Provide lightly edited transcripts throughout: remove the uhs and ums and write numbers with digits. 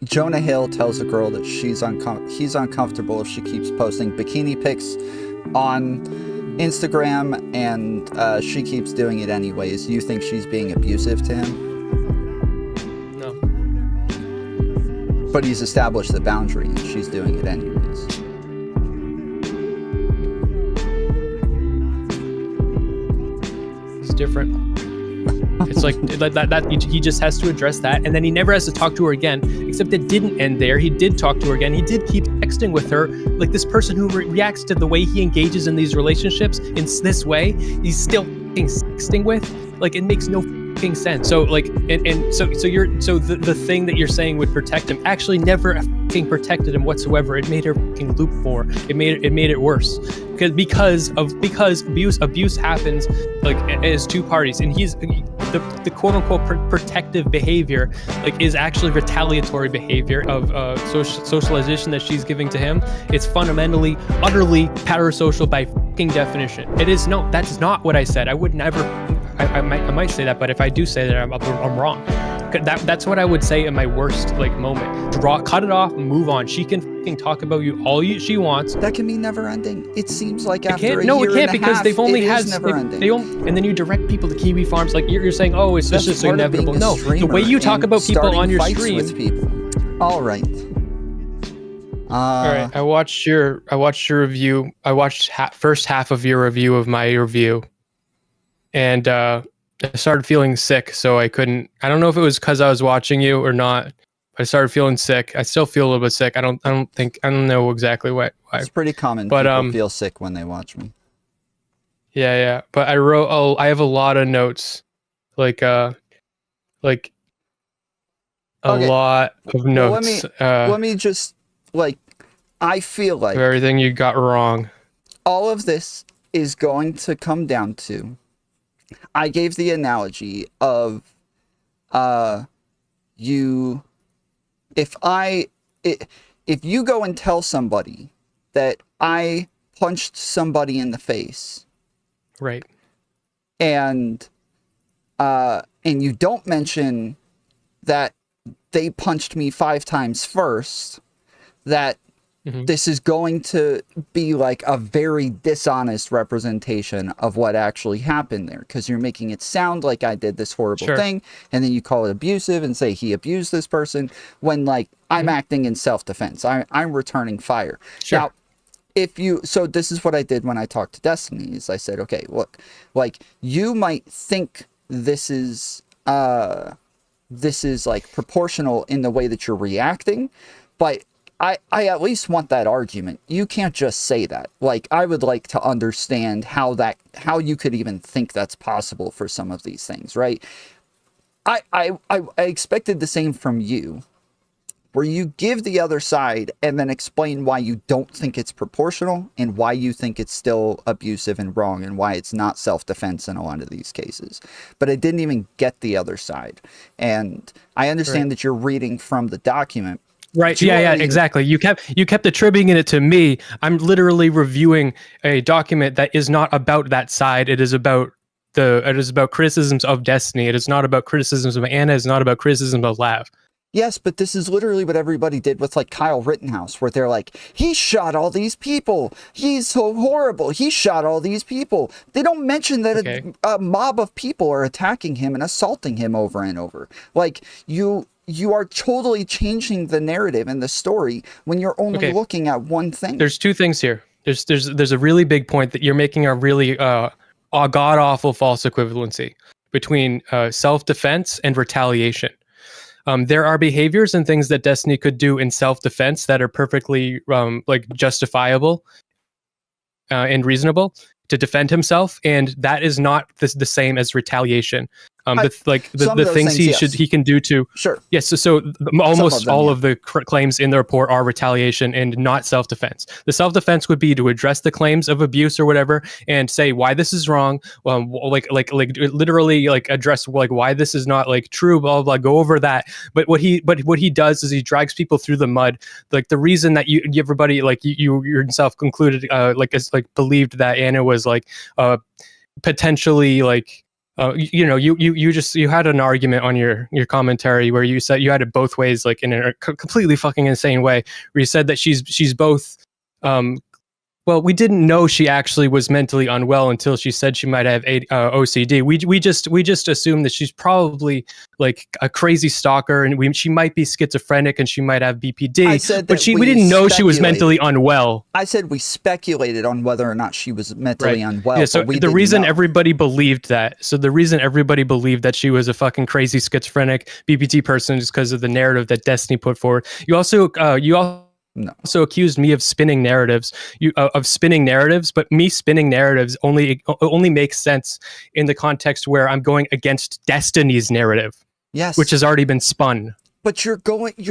Jonah Hill tells a girl that he's uncomfortable if she keeps posting bikini pics on Instagram, and she keeps doing it anyways. You think she's being abusive to him? No. But he's established the boundary, and she's doing it anyways. It's different. It's like that he just has to address that, and then he never has to talk to her again, except it didn't end there. He did talk to her again. He did keep texting with her. Like, this person who reacts to the way he engages in these relationships in this way, he's still texting with. Like, it makes no sense. So like, so the thing that you're saying would protect him actually never protected him whatsoever. It made her loop more. It made it worse because abuse happens like as two parties, and he's the quote unquote protective behavior like is actually retaliatory behavior of socialization that she's giving to him. It's fundamentally, utterly parasocial by definition. It is no. That's not what I said. I would never. I might say that, but if I do say that, I'm wrong. That's what I would say in my worst like moment. Cut it off, move on. She can talk about you all she wants. That can be never ending. It seems like after a year no, it can't, and a because half, they've only had never ending. And then you direct people to Kiwi Farms. Like you're saying, oh, it's just inevitable. No, the way you talk about people on your stream. With people. All right. All right. I watched your review. I watched first half of your review of my review, and I started feeling sick, so I couldn't. I don't know if it was because I was watching you or not. But I started feeling sick. I still feel a little bit sick. I don't know exactly why. It's pretty common. But people feel sick when they watch me. Yeah. But I wrote. I have a lot of notes, like a lot of notes. Let me just I feel like everything you got wrong. All of this is going to come down to. I gave the analogy of you. If you go and tell somebody that I punched somebody in the face, right, and you don't mention that they punched me 5 times first, that this is going to be like a very dishonest representation of what actually happened there, because you're making it sound like I did this horrible thing, and then you call it abusive and say he abused this person, when like I'm acting in self-defense. I'm returning fire. Now, so this is what I did when I talked to Destiny, is I said, okay, look, like you might think this is like proportional in the way that you're reacting, but I at least want that argument. You can't just say that. Like, I would like to understand how you could even think that's possible for some of these things, right? I expected the same from you, where you give the other side and then explain why you don't think it's proportional and why you think it's still abusive and wrong and why it's not self-defense in a lot of these cases. But I didn't even get the other side. And I understand that you're reading from the document. Right. Yeah, exactly. You kept attributing it to me. I'm literally reviewing a document that is not about that side. It is about criticisms of Destiny. It is not about criticisms of Anna. It's not about criticism of Lav. Yes, but this is literally what everybody did with like Kyle Rittenhouse, where they're like, he shot all these people. He's so horrible. He shot all these people. They don't mention that a mob of people are attacking him and assaulting him over and over. Like, you are totally changing the narrative and the story when you're only looking at one thing. There's two things here. There's a really big point that you're making, a really god-awful false equivalency between self-defense and retaliation. There are behaviors and things that Destiny could do in self-defense that are perfectly justifiable and reasonable to defend himself, and that is not the same as retaliation. The things he can do to yes. So almost all of the claims in the report are retaliation and not self-defense. The self-defense would be to address the claims of abuse or whatever and say why this is wrong. Literally address why this is not true. Blah blah. Go over that. But what he does is he drags people through the mud. Like the reason that everybody you yourself concluded believed that Anna was potentially You had an argument on your commentary where you said you had it both ways, like in a completely fucking insane way, where you said that she's both. Well, we didn't know she actually was mentally unwell until she said she might have OCD. We just assumed that she's probably like a crazy stalker, and she might be schizophrenic and she might have BPD. I said that we didn't know she was mentally unwell. I said we speculated on whether or not she was mentally unwell. Yeah, so the reason everybody believed that, she was a fucking crazy schizophrenic BPD person is because of the narrative that Destiny put forward. You also also accused me of spinning narratives. But me spinning narratives only makes sense in the context where I'm going against Destiny's narrative. Yes, which has already been spun. But you're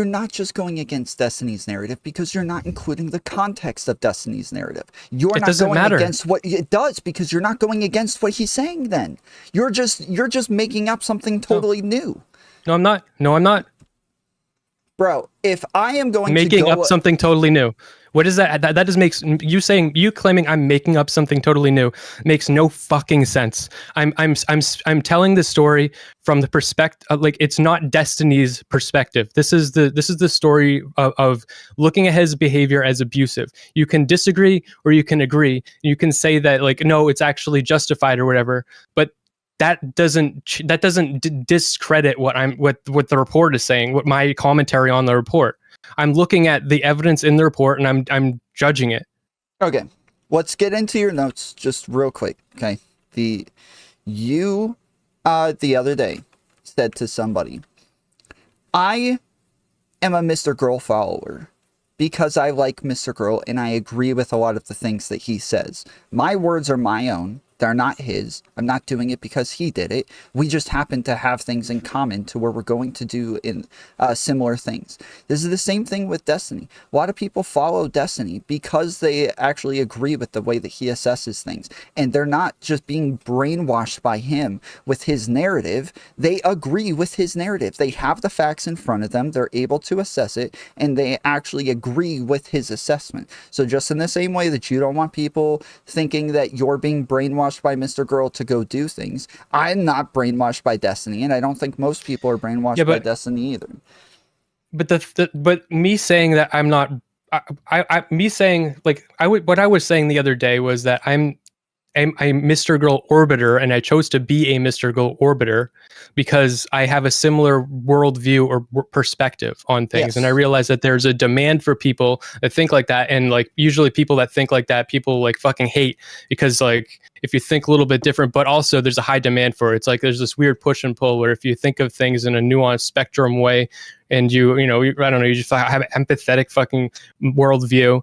not just going against Destiny's narrative because you're not including the context of Destiny's narrative. You're not going against what it does because you're not going against what he's saying. Then you're just making up something totally new. No, I'm not. Bro, if I am going making up something totally new, what is that? That just makes you claiming I'm making up something totally new makes no fucking sense. I'm telling the story from the perspective, like it's not Destiny's perspective. This is the story of looking at his behavior as abusive. You can disagree or you can agree. You can say that like no, it's actually justified or whatever, but that doesn't discredit what the report is saying, what my commentary on the report. I'm looking at the evidence in the report and I'm judging it. Okay, let's get into your notes just real quick. Okay, the other day said to somebody, I am a Mr. Girl follower because I like Mr. Girl and I agree with a lot of the things that he says. My words are my own. They're not his. I'm not doing it because he did it. We just happen to have things in common to where we're going to do in similar things. This is the same thing with Destiny. A lot of people follow Destiny because they actually agree with the way that he assesses things. And they're not just being brainwashed by him with his narrative. They agree with his narrative. They have the facts in front of them. They're able to assess it. And they actually agree with his assessment. So just in the same way that you don't want people thinking that you're being brainwashed by Mr. Girl to go do things. I'm not brainwashed by Destiny, and I don't think most people are brainwashed by Destiny either. But me saying that I'm not, what I was saying the other day was that I'm a Mr. Girl orbiter, and I chose to be a Mr. Girl orbiter because I have a similar worldview or perspective on things. Yes. And I realize that there's a demand for people that think like that. And like usually people that think like that, people like fucking hate because like if you think a little bit different, but also there's a high demand for it. It's like there's this weird push and pull where if you think of things in a nuanced spectrum way and you just have an empathetic fucking worldview,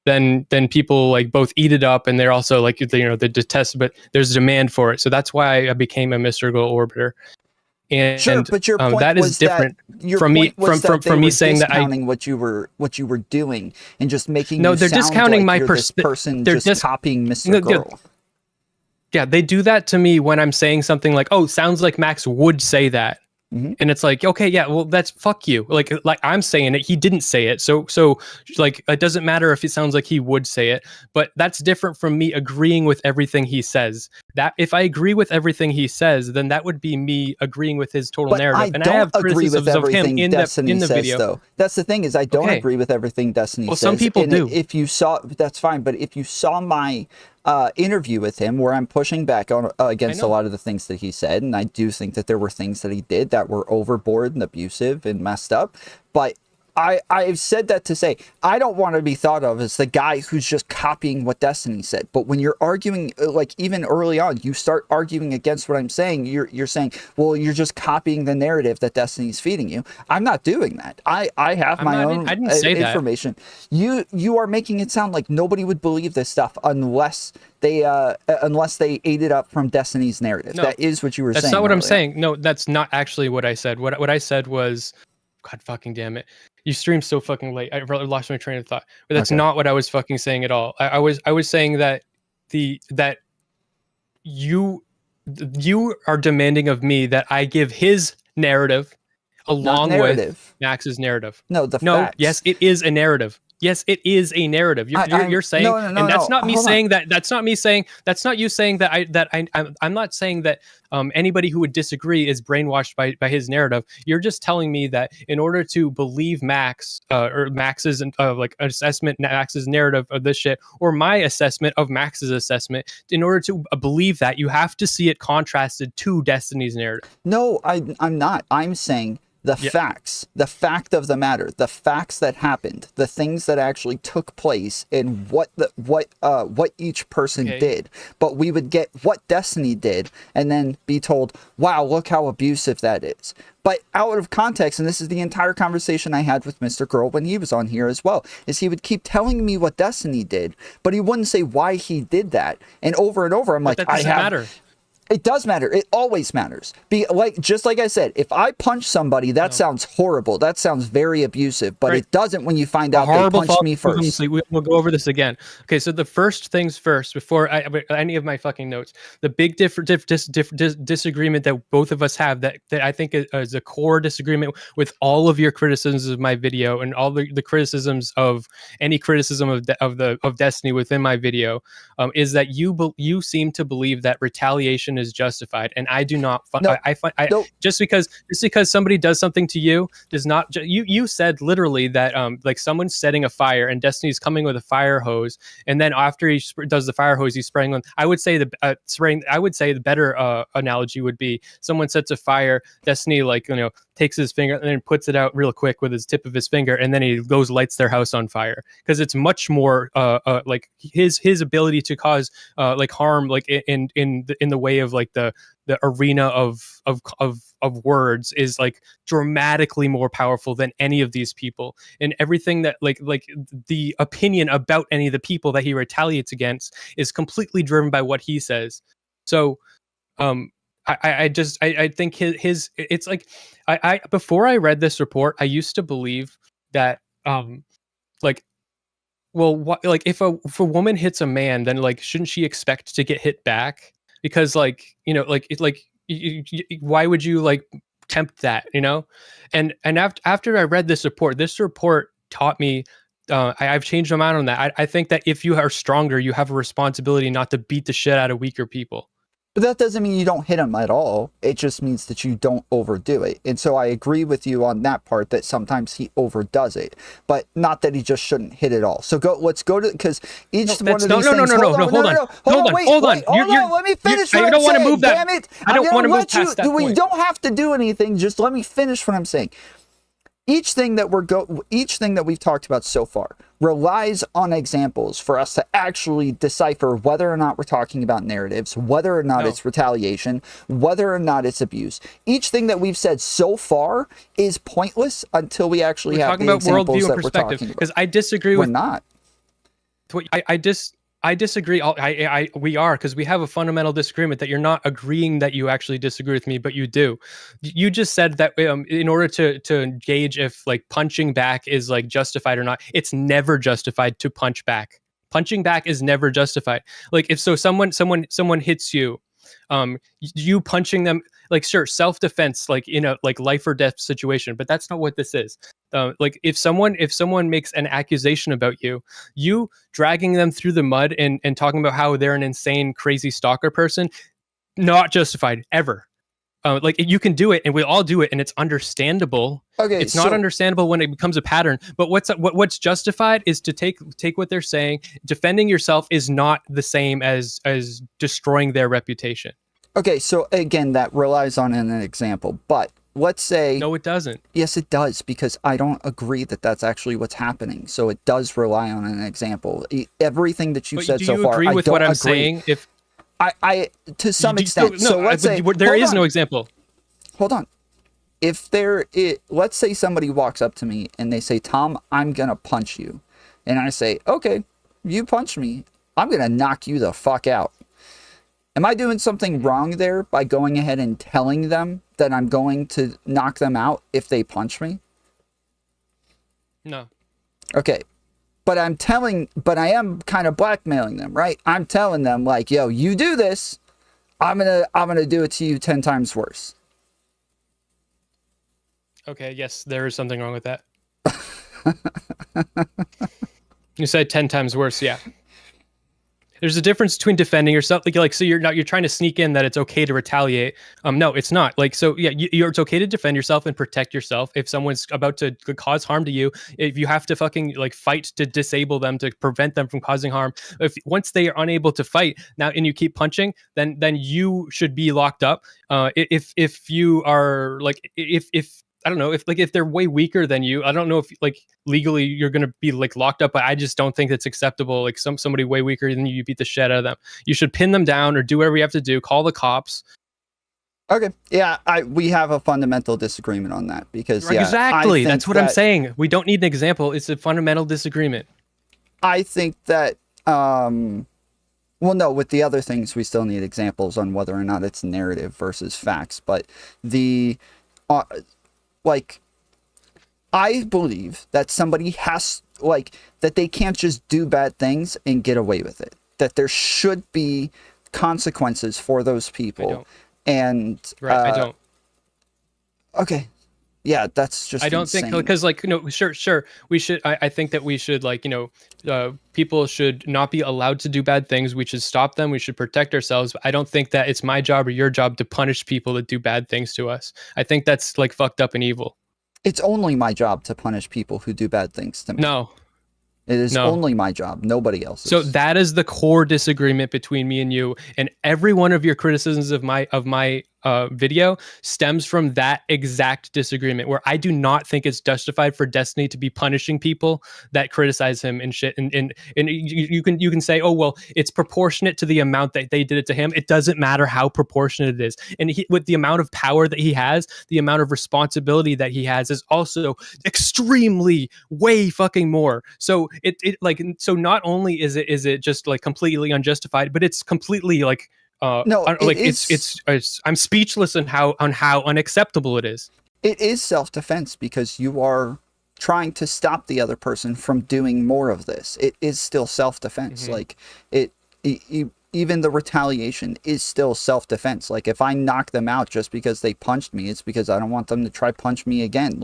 then people like both eat it up and they're also like they detest, but there's demand for it. So that's why I became a Mr. Girl orbiter. And sure, but your point that is different from me saying that what you were doing and just making they're discounting my person just copying Mr. Girl. Yeah, they do that to me when I'm saying something like, "Oh, sounds like Max would say that." Mm-hmm. And it's like, okay, yeah, well, that's fuck you. Like I'm saying it, he didn't say it. So like, it doesn't matter if it sounds like he would say it, but that's different from me agreeing with everything he says. That if I agree with everything he says, then that would be me agreeing with his total narrative. And I don't agree with everything Destiny says, video. Though. That's the thing is I don't agree with everything Destiny says. Well, some people do. If you saw, that's fine. But if you saw my interview with him where I'm pushing back on against a lot of the things that he said, and I do think that there were things that he did that were overboard and abusive and messed up, but I've said that to say I don't want to be thought of as the guy who's just copying what Destiny said. But when you're arguing, like even early on, you start arguing against what I'm saying. You're saying, well, you're just copying the narrative that Destiny's feeding you. I'm not doing that. I have my own information. You are making it sound like nobody would believe this stuff unless they ate it up from Destiny's narrative. No, that is what you were saying. That's not what I'm saying. No, that's not actually what I said. What I said was, God fucking damn it. You streamed so fucking late. I lost my train of thought. But that's not what I was fucking saying at all. I was saying that that you are demanding of me that I give his narrative along with Max's narrative. No, facts. Yes, it is a narrative. Yes, it is a narrative. You're saying, no, and that's not me hold saying that. That's not me saying. That's not you saying that. I'm not saying that anybody who would disagree is brainwashed by his narrative. You're just telling me that in order to believe Max or Max's like assessment, Max's narrative of this shit, or my assessment of Max's assessment, in order to believe that, you have to see it contrasted to Destiny's narrative. No, I'm not. I'm saying the facts, the fact of the matter, the facts that happened, the things that actually took place, and what each person did. But we would get what Destiny did, and then be told, "Wow, look how abusive that is." But out of context, and this is the entire conversation I had with Mr. Girl when he was on here as well, is he would keep telling me what Destiny did, but he wouldn't say why he did that. And over, I'm like, that doesn't matter. It does matter. It always matters. Just like I said, if I punch somebody, that sounds horrible. That sounds very abusive, but it doesn't when you find out they punched me first. We'll go over this again. Okay, so the first things first, before any of my fucking notes, the big disagreement that both of us have that I think is a core disagreement with all of your criticisms of my video and all the criticisms of any criticism of Destiny within my video, is that you seem to believe that retaliation is justified, and I do not. Just because somebody does something to you does not. You said literally that like someone's setting a fire and Destiny's coming with a fire hose, and then after he does the fire hose, he's spraying on. I would say the better analogy would be someone sets a fire. Destiny takes his finger and then puts it out real quick with his tip of his finger, and then he goes lights their house on fire, because it's much more like his ability to cause like harm, like in the way of like the arena of words, is like dramatically more powerful than any of these people, and everything that like the opinion about any of the people that he retaliates against is completely driven by what he says. So I think his it's like I before I read this report, I used to believe that like, well, like if a woman hits a man, then like shouldn't she expect to get hit back? Because like, like it's like why would you like tempt that, and after I read this report taught me, I've changed my mind on that. I think that if you are stronger, you have a responsibility not to beat the shit out of weaker people. But that doesn't mean you don't hit him at all. It just means that you don't overdo it. And so I agree with you on that part, that sometimes he overdoes it, but not that he just shouldn't hit it all. So let's go to, because each one of these things. Hold on. Let me finish. I don't want to move that. Damn it! I don't want to move past that point. We don't have to do anything. Just let me finish what I'm saying. Each thing that we've talked about so far relies on examples for us to actually decipher whether or not we're talking about narratives, whether or not it's retaliation, whether or not it's abuse. Each thing that we've said so far is pointless until we actually have the examples that we're talking about. Because I disagree with. We're not. I disagree. We are, because we have a fundamental disagreement that you're not agreeing that you actually disagree with me, but you do. You just said that in order to gauge if like punching back is like justified or not, it's never justified to punch back. Punching back is never justified. Like if someone hits you, you punching them, like sure, self-defense, like in a like life or death situation, but that's not what this is. Like if someone makes an accusation about you dragging them through the mud and talking about how they're an insane, crazy stalker person, not justified ever. Like you can do it, and we all do it, and it's understandable. Okay, it's not understandable when it becomes a pattern. But what's justified is to take what they're saying. Defending yourself is not the same as destroying their reputation. Okay, so again, that relies on an example, but let's say... No, it doesn't. Yes, it does, because I don't agree that that's actually what's happening. So it does rely on an example. Everything that you've said so far, I don't agree. Do you agree with what I'm saying? If I to some extent. So let's say... There is no example. Hold on. Let's say somebody walks up to me and they say, "Tom, I'm going to punch you." And I say, "Okay, you punch me. I'm going to knock you the fuck out." Am I doing something wrong there by going ahead and telling them that I'm going to knock them out if they punch me? No. Okay. But I am kind of blackmailing them, right? I'm telling them like, "Yo, you do this, I'm going to do it to you 10 times worse." Okay, yes, there is something wrong with that. You said 10 times worse. Yeah. There's a difference between defending yourself, so you're trying to sneak in that it's okay to retaliate. No, it's not. So yeah, it's okay to defend yourself and protect yourself. If someone's about to cause harm to you, if you have to fucking fight to disable them, to prevent them from causing harm, if once they are unable to fight now and you keep punching, then you should be locked up. If you are if I don't know, if they're way weaker than you, I don't know if legally you're gonna be locked up, but I just don't think it's acceptable. Somebody way weaker than you beat the shit out of them. You should pin them down or do whatever you have to do. Call the cops. Okay, yeah, we have a fundamental disagreement on that because exactly, that's what I'm saying. We don't need an example. It's a fundamental disagreement. I think that well, no, with the other things we still need examples on whether or not it's narrative versus facts, but the I believe that somebody has, that they can't just do bad things and get away with it. That there should be consequences for those people. I don't. Okay. Yeah, that's just I don't insane. think, because sure, we should, I think that we should, people should not be allowed to do bad things. We should stop them. We should protect ourselves. But I don't think that it's my job or your job to punish people that do bad things to us. I think that's fucked up and evil. It's only my job to punish people who do bad things to me. No. It is only my job, nobody else's. So that is the core disagreement between me and you, and every one of your criticisms of my video stems from that exact disagreement, where I do not think it's justified for Destiny to be punishing people that criticize him and shit. And you can say, oh well, it's proportionate to the amount that they did it to him. It doesn't matter how proportionate it is. And with the amount of power that he has, the amount of responsibility that he has is also extremely way fucking more. So so not only is it just completely unjustified, but it's completely no, I'm speechless on how unacceptable it is. It is self-defense because you are trying to stop the other person from doing more of this. It is still self-defense. Even the retaliation is still self-defense. If I knock them out just because they punched me, it's because I don't want them to try punch me again.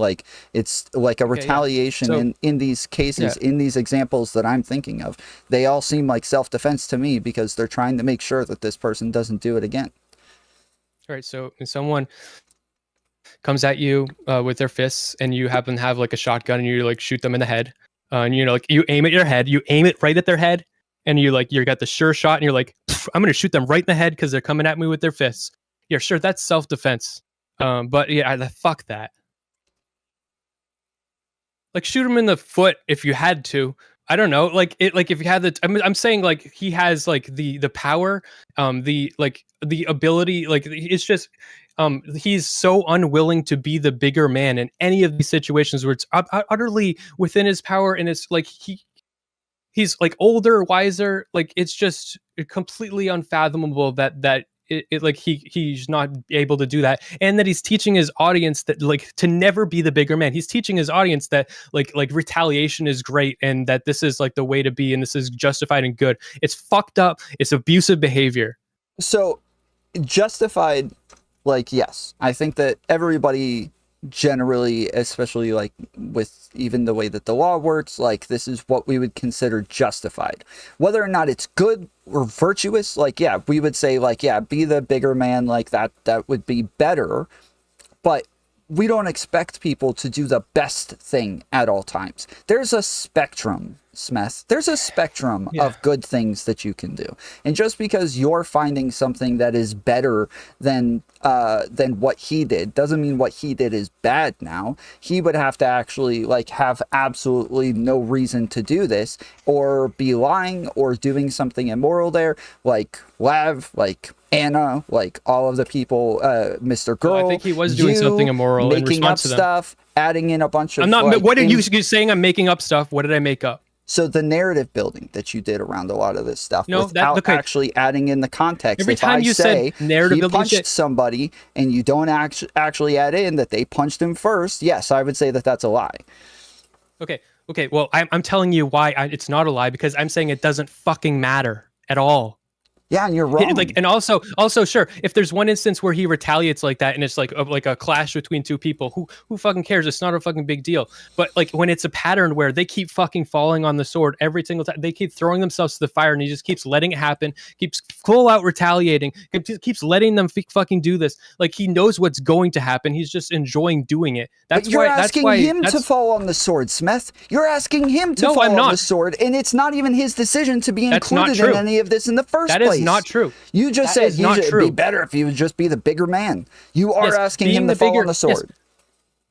It's a retaliation. So, in these cases, in these examples that I'm thinking of, they all seem like self-defense to me because they're trying to make sure that this person doesn't do it again. All right. So if someone comes at you with their fists and you happen to have a shotgun and you shoot them in the head, and you aim at your head, you aim it right at their head, and you got the sure shot, and you're I'm gonna shoot them right in the head because they're coming at me with their fists. Yeah, sure, that's self-defense. But yeah, fuck that. Shoot him in the foot if you had to. I don't know, if you had the. I'm saying he has the power, the ability. It's just he's so unwilling to be the bigger man in any of these situations where it's utterly within his power, and it's he's older, wiser. It's just completely unfathomable that he's not able to do that, and that he's teaching his audience that to never be the bigger man. He's teaching his audience that retaliation is great, and that this is the way to be, and this is justified and good. It's fucked up. It's abusive behavior. So justified, yes, I think that everybody generally, especially with even the way that the law works, this is what we would consider justified. Whether or not it's good or virtuous, we would say be the bigger man, that would be better. But we don't expect people to do the best thing at all times. There's a spectrum, Smeth. There's a spectrum of good things that you can do. And just because you're finding something that is better than what he did doesn't mean what he did is bad now. He would have to actually have absolutely no reason to do this, or be lying or doing something immoral there, Lav, Anna, all of the people, Mr. Girl. I think he was doing something immoral, making up stuff, adding in a bunch of. I'm not. What are you saying? I'm making up stuff. What did I make up? So the narrative building that you did around a lot of this stuff, without actually adding in the context. Every time you said narrative he building, punched somebody, and you don't actually add in that they punched him first, yes, I would say that that's a lie. Okay. Well, I'm telling you why it's not a lie, because I'm saying it doesn't fucking matter at all. Yeah, and you're wrong. Like, and also, sure, if there's one instance where he retaliates like that, and it's like a clash between two people, who fucking cares? It's not a fucking big deal. But like when it's a pattern where they keep fucking falling on the sword every single time, they keep throwing themselves to the fire, and he just keeps letting it happen, keeps full out retaliating, keeps letting them fucking do this. Like he knows what's going to happen. He's just enjoying doing it. That's but you're why. asking him to fall on the sword, Smeth. You're asking him to fall on the sword, and it's not even his decision to be included in any of this in the first place. That is not true. You just said it'd be better if he would just be the bigger man. You are asking him to fall on the sword. Yes.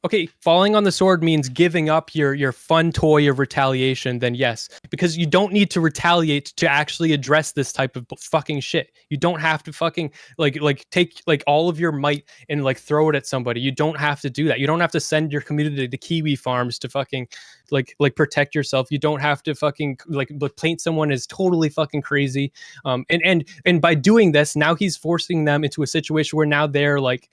Okay, falling on the sword means giving up your fun toy of retaliation, then yes. Because you don't need to retaliate to actually address this type of fucking shit. You don't have to fucking like take like all of your might and like throw it at somebody. You don't have to do that. You don't have to send your community to kiwi farms to fucking like protect yourself. You don't have to fucking like paint someone as totally fucking crazy. And by doing this, now he's forcing them into a situation where now they're like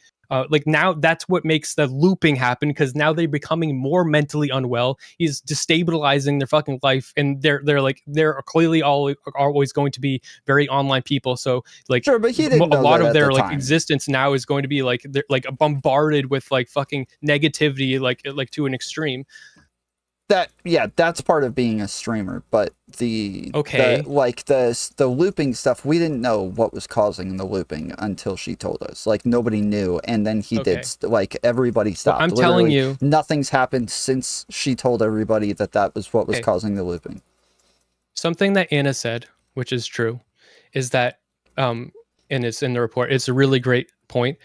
now that's what makes the looping happen, because now they're becoming more mentally unwell. He's destabilizing their fucking life, and they're clearly always going to be very online people. So like, sure, but he didn't a lot of their like existence now is going to be like they're like bombarded with like fucking negativity, like to an extreme. That's part of being a streamer, but the looping stuff, we didn't know what was causing the looping until she told us. Like nobody knew, and then he did. Like everybody stopped. Well, I'm telling you, nothing's happened since she told everybody that was what was causing the looping. Something that Anna said, which is true, is that and it's in the report. It's a really great point.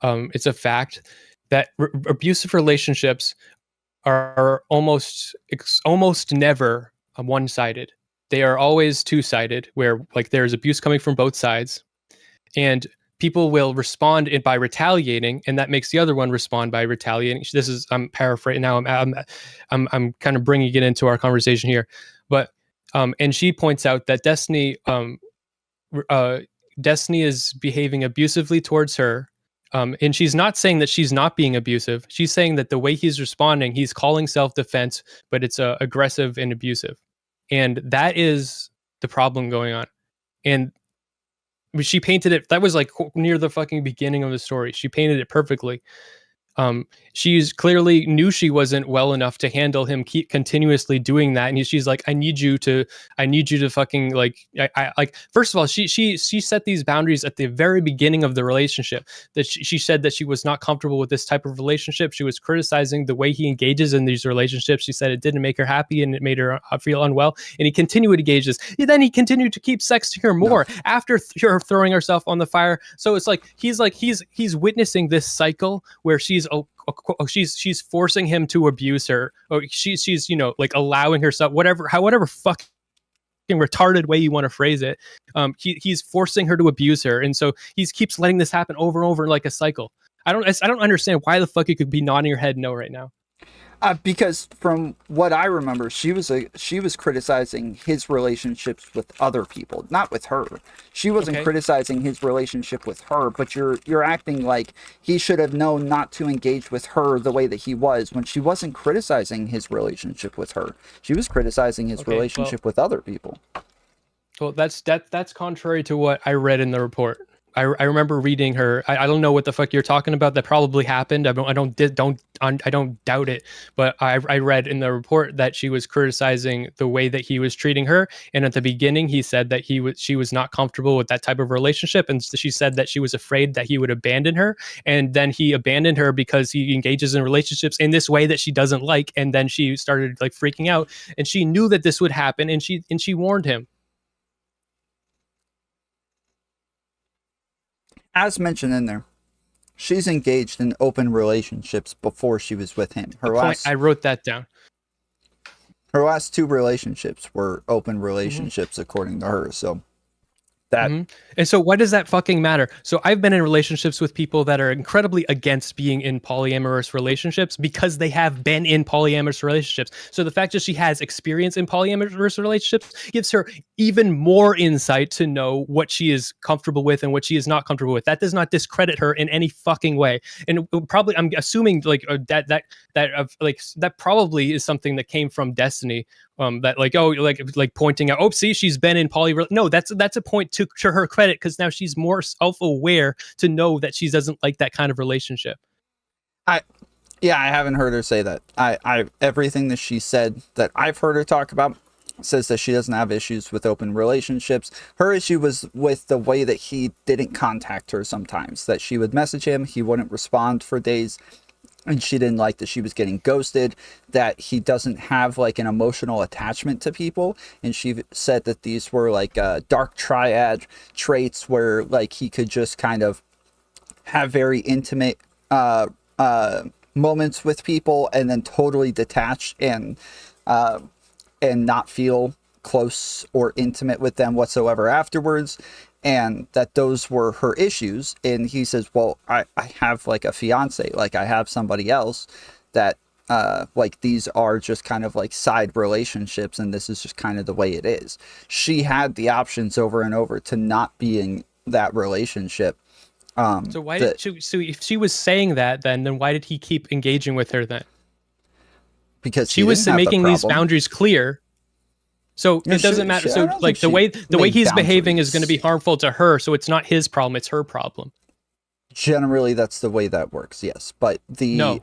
It's a fact that abusive relationships are almost never one-sided. They are always two-sided, where like there's abuse coming from both sides, and people will respond by retaliating, and that makes the other one respond by retaliating. This is, I'm paraphrasing now. I'm kind of bringing it into our conversation here, but and she points out that Destiny is behaving abusively towards her. And she's not saying that she's not being abusive. She's saying that the way he's responding, he's calling self-defense, but it's aggressive and abusive. And that is the problem going on. And she painted it, that was like near the fucking beginning of the story. She painted it perfectly. She's clearly knew she wasn't well enough to handle him keep continuously doing that, and she's like, I need you to fucking like, I like, first of all, she set these boundaries at the very beginning of the relationship, that she said that she was not comfortable with this type of relationship. She was criticizing the way he engages in these relationships. She said it didn't make her happy and it made her feel unwell, and he continued to engage this. And then he continued to keep sexting her more after her throwing herself on the fire. So it's like he's witnessing this cycle where she's forcing him to abuse her, or she's like allowing herself, however fucking retarded way you want to phrase it, he's forcing her to abuse her, and so he keeps letting this happen over and over like a cycle. I don't understand why the fuck you could be nodding your head no right now. Because from what I remember, she was criticizing his relationships with other people, not with her. She wasn't criticizing his relationship with her, but you're acting like he should have known not to engage with her the way that he was, when she wasn't criticizing his relationship with her. She was criticizing his relationship with other people. Well, that's contrary to what I read in the report. I remember reading her. I don't know what the fuck you're talking about. That probably happened. I don't doubt it. But I read in the report that she was criticizing the way that he was treating her. And at the beginning, he said that she was not comfortable with that type of relationship, and she said that she was afraid that he would abandon her. And then he abandoned her because he engages in relationships in this way that she doesn't like. And then she started like freaking out, and she knew that this would happen, and she warned him. As mentioned in there, she's engaged in open relationships before she was with him. I wrote that down. Her last two relationships were open relationships, according to her. So that. And so what does that fucking matter? So I've been in relationships with people that are incredibly against being in polyamorous relationships because they have been in polyamorous relationships. So the fact that she has experience in polyamorous relationships gives her even more insight to know what she is comfortable with and what she is not comfortable with. That does not discredit her in any fucking way. And probably, I'm assuming like that probably is something that came from Destiny. That like, oh, like pointing out, oh, see, she's been in no, that's a point to her credit, because now she's more self-aware to know that she doesn't like that kind of relationship. Yeah, I haven't heard her say that. I everything that she said that I've heard her talk about says that she doesn't have issues with open relationships. Her issue was with the way that he didn't contact her sometimes, that she would message him, he wouldn't respond for days, and she didn't like that she was getting ghosted, that he doesn't have like an emotional attachment to people. And she said that these were like dark triad traits where like he could just kind of have very intimate moments with people and then totally detach and not feel close or intimate with them whatsoever afterwards, and that those were her issues. And he says, well, I have like a fiance, like I have somebody else that like these are just kind of like side relationships, and this is just kind of the way it is. She had the options over and over to not be in that relationship. So why did she, so if she was saying that, then why did he keep engaging with her then? Because she was making these boundaries clear. So it doesn't matter. So like the way he's behaving is going to be harmful to her. So it's not his problem. It's her problem. Generally, that's the way that works. Yes. But no.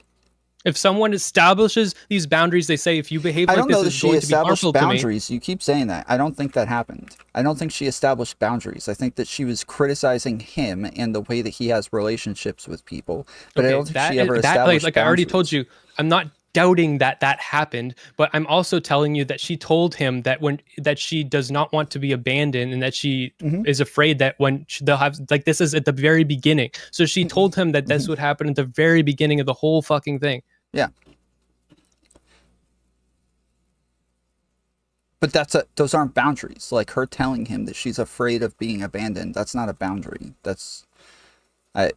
If someone establishes these boundaries, they say, if you behave like this, it's going to be harmful to me. You keep saying that. I don't think that happened. I don't think she established boundaries. I think that she was criticizing him and the way that he has relationships with people. But I don't think she ever established like I already told you, I'm not doubting that happened, but I'm also telling you that she told him that that she does not want to be abandoned, and that she is afraid that they'll have, like, this is at the very beginning. So she told him that this would happen at the very beginning of the whole fucking thing. Yeah. But those aren't boundaries. Like her telling him that she's afraid of being abandoned, that's not a boundary. That's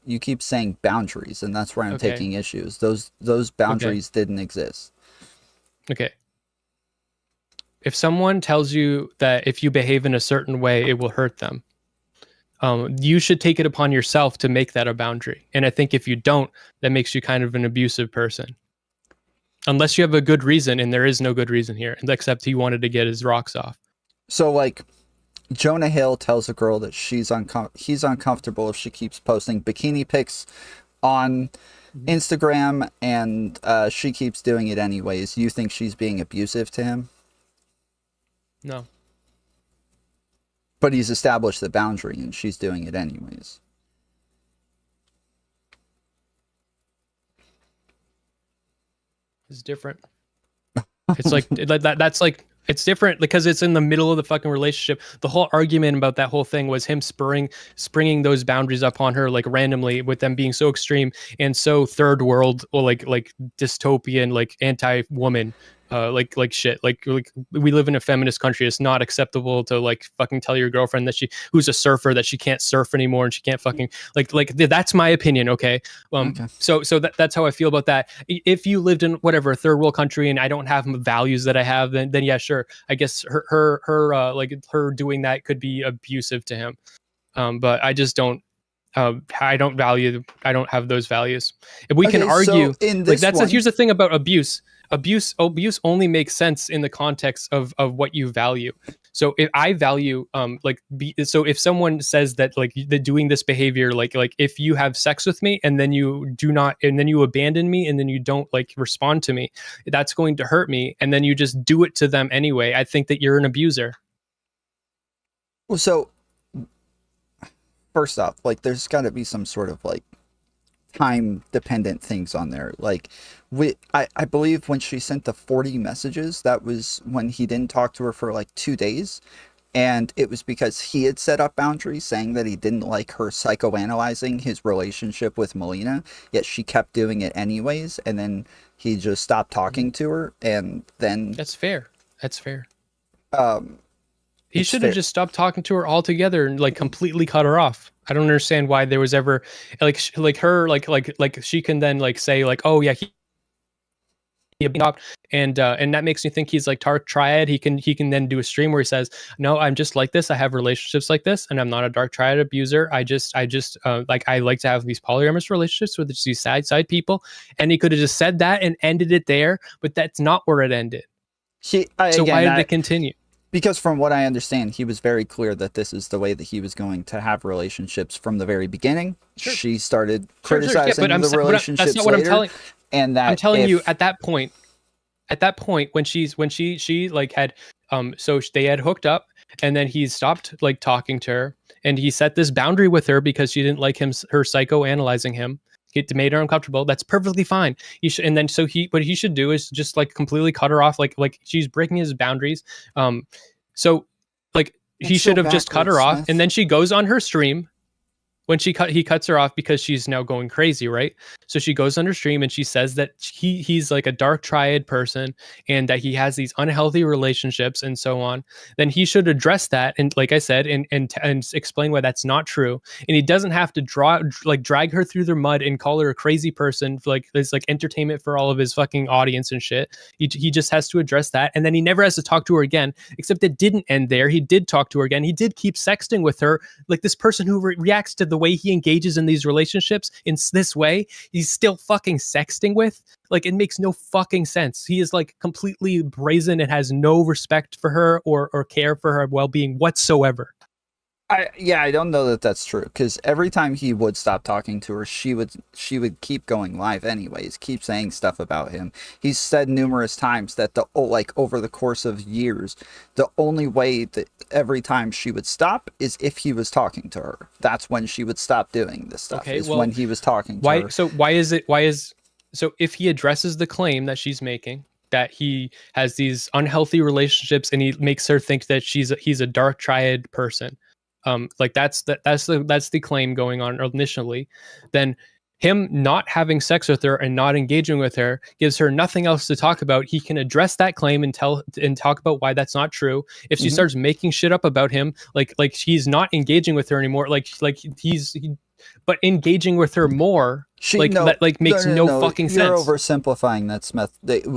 you keep saying boundaries, and that's where I'm taking issues. Those boundaries didn't exist. Okay. If someone tells you that if you behave in a certain way, it will hurt them, you should take it upon yourself to make that a boundary. And I think if you don't, that makes you kind of an abusive person. Unless you have a good reason, and there is no good reason here, except he wanted to get his rocks off. So, like, Jonah Hill tells a girl that he's uncomfortable if she keeps posting bikini pics on Instagram, and she keeps doing it anyways. You think she's being abusive to him? No. But he's established the boundary, and she's doing it anyways. It's different. It's like that's like, it's different because it's in the middle of the fucking relationship. The whole argument about that whole thing was him springing those boundaries upon her, like, randomly, with them being so extreme and so third world, or like dystopian, like anti-woman, like shit. Like we live in a feminist country. It's not acceptable to like fucking tell your girlfriend that who's a surfer, that she can't surf anymore, and she can't fucking like that's my opinion. Okay. So that's how I feel about that. If you lived in whatever a third world country and I don't have values that I have, then yeah, sure. I guess her like her doing that could be abusive to him. But I just don't. I don't have those values. If we can argue, so like here's the thing about abuse. Abuse only makes sense in the context of what you value. So if I value so if someone says that like the doing this behavior, like if you have sex with me and then you do not, and then you abandon me, and then you don't like respond to me, that's going to hurt me, and then you just do it to them anyway, I think that you're an abuser. Well, so first off, like there's got to be some sort of like time dependent things on there. Like I believe when she sent the 40 messages, that was when he didn't talk to her for like 2 days, and it was because he had set up boundaries, saying that he didn't like her psychoanalyzing his relationship with Melina, yet she kept doing it anyways, and then he just stopped talking to her. And then that's fair he should have just stopped talking to her altogether and like completely cut her off. I don't understand why there was ever like she can then like say like, oh yeah, he and that makes me think he's like dark triad. He can then do a stream where he says, no, I'm just like this, I have relationships like this, and I'm not a dark triad abuser. I just like I like to have these polyamorous relationships with these side people. And he could have just said that and ended it there, but that's not where it ended. Why did it continue? Because from what I understand, he was very clear that this is the way that he was going to have relationships from the very beginning. Sure. She started Sure, criticizing yeah, the relationships that's not what later, I'm telling. and that I'm telling you if- at that point when she like had so they had hooked up, and then he stopped like talking to her, and he set this boundary with her because she didn't like her psychoanalyzing him. It made her uncomfortable. That's perfectly fine. And then so what he should do is just like completely cut her off, like she's breaking his boundaries. So like he That's should so have just cut her backwards, off, Smith. and then she goes on her stream. When he cuts her off because she's now going crazy, right? So she goes on her stream and she says that he's like a dark triad person, and that he has these unhealthy relationships and so on. Then he should address that, and like I said, and explain why that's not true. And he doesn't have to drag her through the mud and call her a crazy person for like this like entertainment for all of his fucking audience and shit. He just has to address that, and then he never has to talk to her again. Except it didn't end there. He did talk to her again. He did keep sexting with her, like this person who reacts to the way he engages in these relationships in this way, he's still fucking sexting with. Like, it makes no fucking sense. He is like completely brazen and has no respect for her or care for her well-being whatsoever. I don't know that that's true, because every time he would stop talking to her, she would keep going live anyways, keep saying stuff about him. He's said numerous times that over the course of years, the only way that every time she would stop is if he was talking to her. That's when she would stop doing this stuff. Okay, when he was talking to her. So if he addresses the claim that she's making, that he has these unhealthy relationships and he makes her think that he's a dark triad person, like that's the claim going on initially, then him not having sex with her and not engaging with her gives her nothing else to talk about. He can address that claim and talk about why that's not true. If she starts making shit up about him, like he's not engaging with her anymore, but engaging with her more, that makes no fucking sense. You're oversimplifying that, Smith. It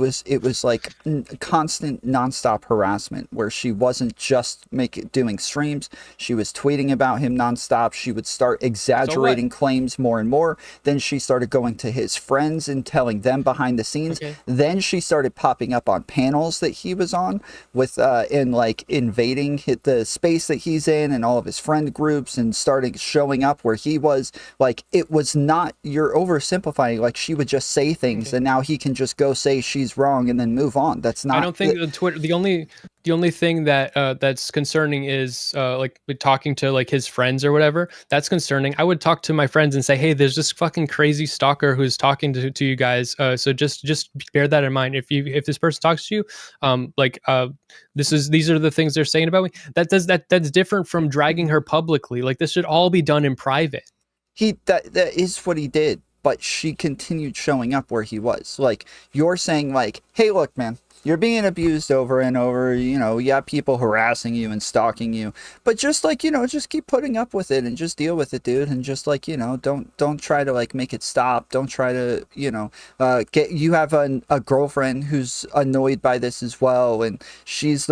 was like constant, nonstop harassment where she wasn't just doing streams. She was tweeting about him nonstop. She would start exaggerating claims more and more. Then she started going to his friends and telling them behind the scenes. Okay. Then she started popping up on panels that he was on with and like invading the space that he's in and all of his friend groups, and starting showing up where he was. Like, it was not, you're oversimplifying. Like, she would just say things, and now he can just go say she's wrong and then move on. That's not. I don't think Twitter. The only thing that that's concerning is like talking to like his friends or whatever. That's concerning. I would talk to my friends and say, hey, there's this fucking crazy stalker who's talking to you guys. So just bear that in mind. If this person talks to you, these are the things they're saying about me. That's different from dragging her publicly. Like, this should all be done in private. That is what he did, but she continued showing up where he was. Like, you're saying, like, hey, look, man, you're being abused over and over, you got people harassing you and stalking you, but just like, just keep putting up with it and just deal with it, dude. And just like, don't try to like make it stop. Don't try to, you have a girlfriend who's annoyed by this as well. And she's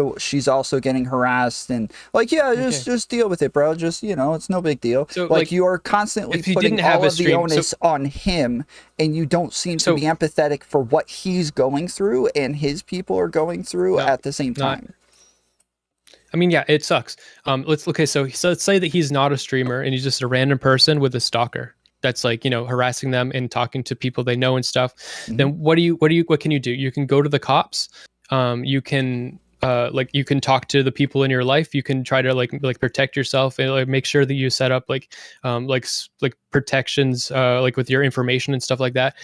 also getting harassed, and like, just deal with it, bro. Just, it's no big deal. So, like, you are constantly putting all of the onus on him, and you don't seem to be empathetic for what he's going through and his people are going through at the same time. I mean, yeah, it sucks. So let's say that he's not a streamer and he's just a random person with a stalker that's like, harassing them and talking to people they know and stuff. Then what can you do? You can go to the cops. You can you can talk to the people in your life. You can try to like protect yourself and like make sure that you set up like protections like with your information and stuff like that.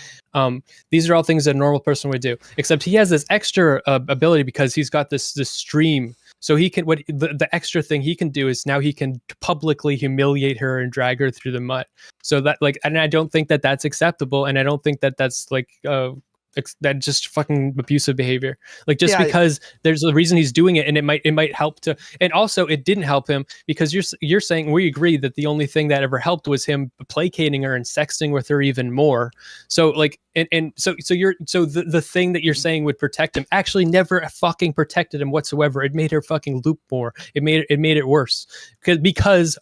These are all things that a normal person would do, except he has this extra ability because he's got this stream. So he can, the extra thing he can do is now he can publicly humiliate her and drag her through the mud. So that and I don't think that that's acceptable, and I don't think that that's like that just fucking abusive behavior. Like, just because there's a reason he's doing it, and it might help to, and also it didn't help him because you're saying, we agree that the only thing that ever helped was him placating her and sexting with her even more. So like, so the thing that you're saying would protect him actually never fucking protected him whatsoever. It made her fucking loop more. It made it worse, because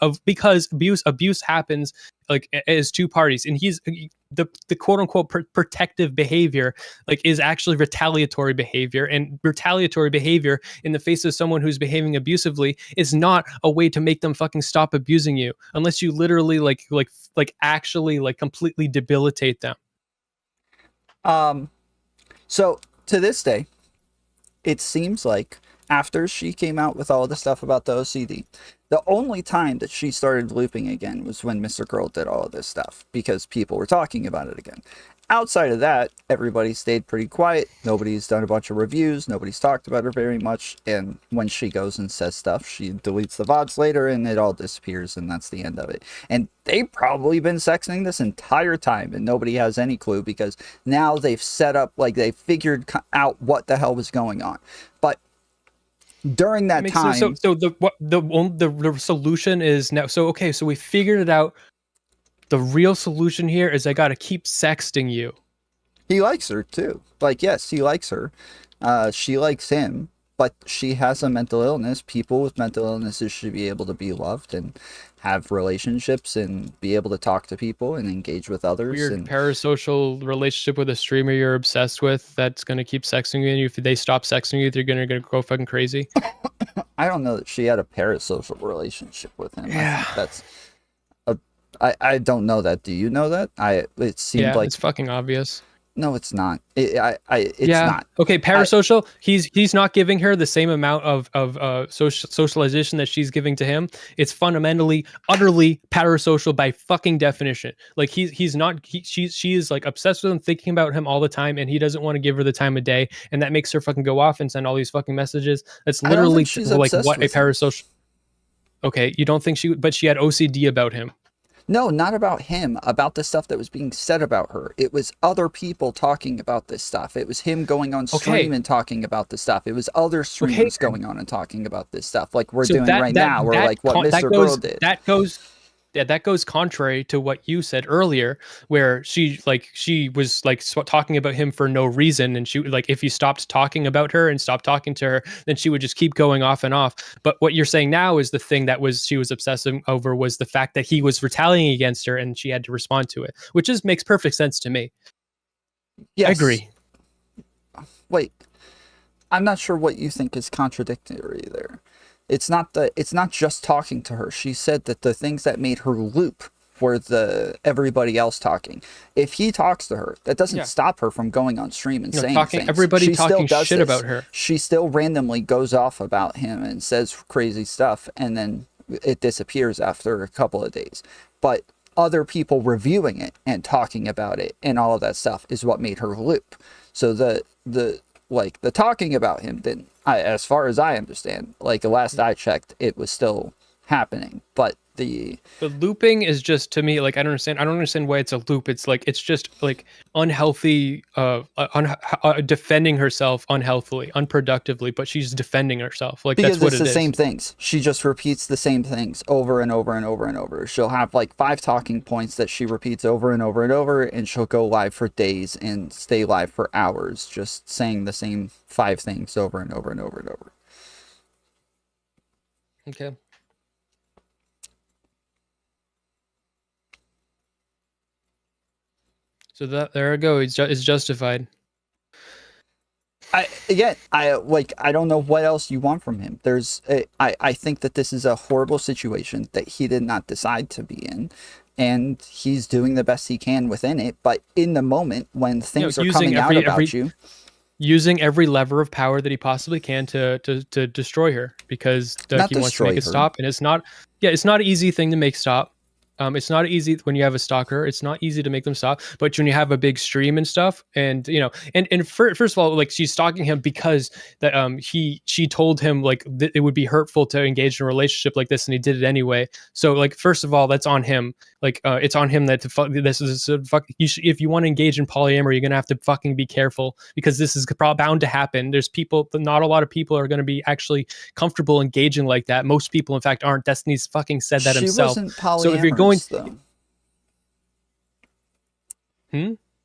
abuse happens like as two parties, and he's the quote unquote protective behavior like is actually retaliatory behavior, and retaliatory behavior in the face of someone who's behaving abusively is not a way to make them fucking stop abusing you unless you literally like actually like completely debilitate them. So to this day, it seems like after she came out with all the stuff about the OCD, the only time that she started looping again was when Mr. Girl did all of this stuff because people were talking about it again. Outside of that, everybody stayed pretty quiet. Nobody's done a bunch of reviews. Nobody's talked about her very much. And when she goes and says stuff, she deletes the VODs later and it all disappears, and that's the end of it. And they've probably been sexting this entire time and nobody has any clue because now they've set up, like they figured out what the hell was going on. But during that time... So the solution is now... So, okay, so we figured it out. The real solution here is I gotta keep sexting you. He likes her too. Like, yes, he likes her. She likes him, but she has a mental illness. People with mental illnesses should be able to be loved and have relationships and be able to talk to people and engage with others. Weird and parasocial relationship with a streamer you're obsessed with that's gonna keep sexting you, and if they stop sexting you, they're gonna go fucking crazy. I don't know that she had a parasocial relationship with him. Yeah. I think that's... I don't know that. Do you know that? It seemed like it's fucking obvious. No, it's not. It's not. Okay, parasocial. He's not giving her the same amount of socialization that she's giving to him. It's fundamentally, utterly parasocial by fucking definition. Like she is like obsessed with him, thinking about him all the time, and he doesn't want to give her the time of day, and that makes her fucking go off and send all these fucking messages. That's literally like what a parasocial. Okay, you don't think but she had OCD about him. No, not about him, about the stuff that was being said about her. It was other people talking about this stuff. It was him going on stream and talking about this stuff. It was other streamers going on and talking about this stuff, like we're doing right now, or like what Mr. Girl did. That goes contrary to what you said earlier, where she was talking about him for no reason, and she like if you stopped talking about her and stopped talking to her, then she would just keep going off and off. But what you're saying now is the thing that she was obsessing over was the fact that he was retaliating against her and she had to respond to it, which makes perfect sense to me. Yes. I agree. Wait, I'm not sure what you think is contradictory there. It's not just talking to her. She said that the things that made her loop were everybody else talking. If he talks to her, that doesn't stop her from going on stream and saying things. Everybody talking shit about her. She still randomly goes off about him and says crazy stuff, and then it disappears after a couple of days. But other people reviewing it and talking about it and all of that stuff is what made her loop. So the talking about him didn't. As far as I understand, like the last I checked, it was still happening. But the looping is just, to me, like I don't understand why it's a loop. It's just like unhealthy, defending herself unhealthily, unproductively, but she's defending herself. Like because that's what it's the same things. She just repeats the same things over and over and over and over. She'll have like 5 talking points that she repeats over and over and over, and she'll go live for days and stay live for hours, just saying the same 5 things over and over and over and over. Okay. So there I go. It's justified. I don't know what else you want from him. I think that this is a horrible situation that he did not decide to be in, and he's doing the best he can within it. But in the moment when things are coming out about you, using every lever of power that he possibly can to destroy her, because he wants to make it stop, and it's not an easy thing to make stop. It's not easy when you have a stalker. It's not easy to make them stop. But when you have a big stream and stuff, and first of all, like she's stalking him because that she told him like it would be hurtful to engage in a relationship like this, and he did it anyway. So like first of all, that's on him. Like it's on him that if you want to engage in polyamory, you're gonna have to fucking be careful, because this is bound to happen. There's not a lot of people are gonna be actually comfortable engaging like that. Most people, in fact, aren't. Destiny's fucking said that himself. So if you're going,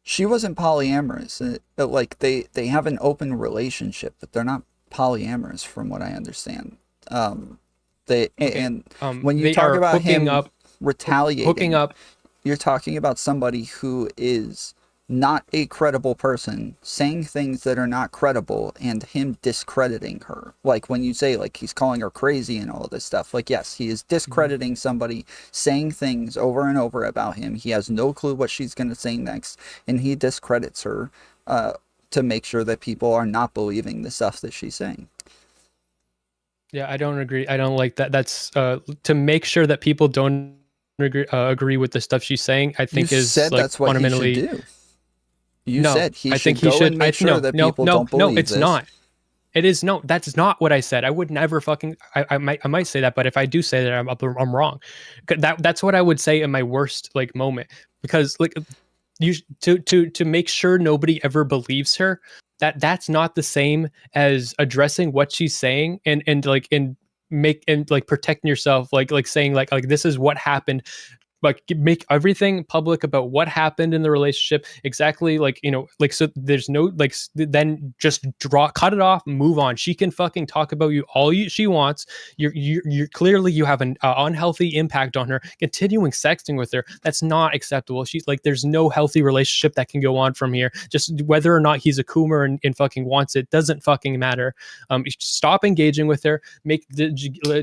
she wasn't polyamorous. Like they have an open relationship, but they're not polyamorous, from what I understand. And when you they talk are about him retaliating, hooking up. you're talking about somebody who is not a credible person saying things that are not credible and him discrediting her. Like when you say like he's calling her crazy and all this stuff, like yes, he is discrediting somebody, saying things over and over about him. He has no clue what she's going to say next, and he discredits her to make sure that people are not believing the stuff that she's saying. Yeah, I don't agree. I don't like that. That's to make sure that people don't agree with the stuff she's saying. I think You is said like that's what fundamentally. he should do. You No, said he I should think he go should and make sure that people don't believe it's this. not. It is no. That's not what I said. I would never fucking. I might say that, but if I do say that, I'm wrong. That's what I would say in my worst like moment, because like you to make sure nobody ever believes her. That's not the same as addressing what she's saying and like and make and like protecting yourself, like saying like this is what happened. Like make everything public about what happened in the relationship exactly, like like so there's no like then just cut it off, move on. She can fucking talk about you all she wants. You're clearly you have an unhealthy impact on her. Continuing sexting with her, that's not acceptable. She's like there's no healthy relationship that can go on from here. Just whether or not he's a coomer and fucking wants it doesn't fucking matter. Stop engaging with her,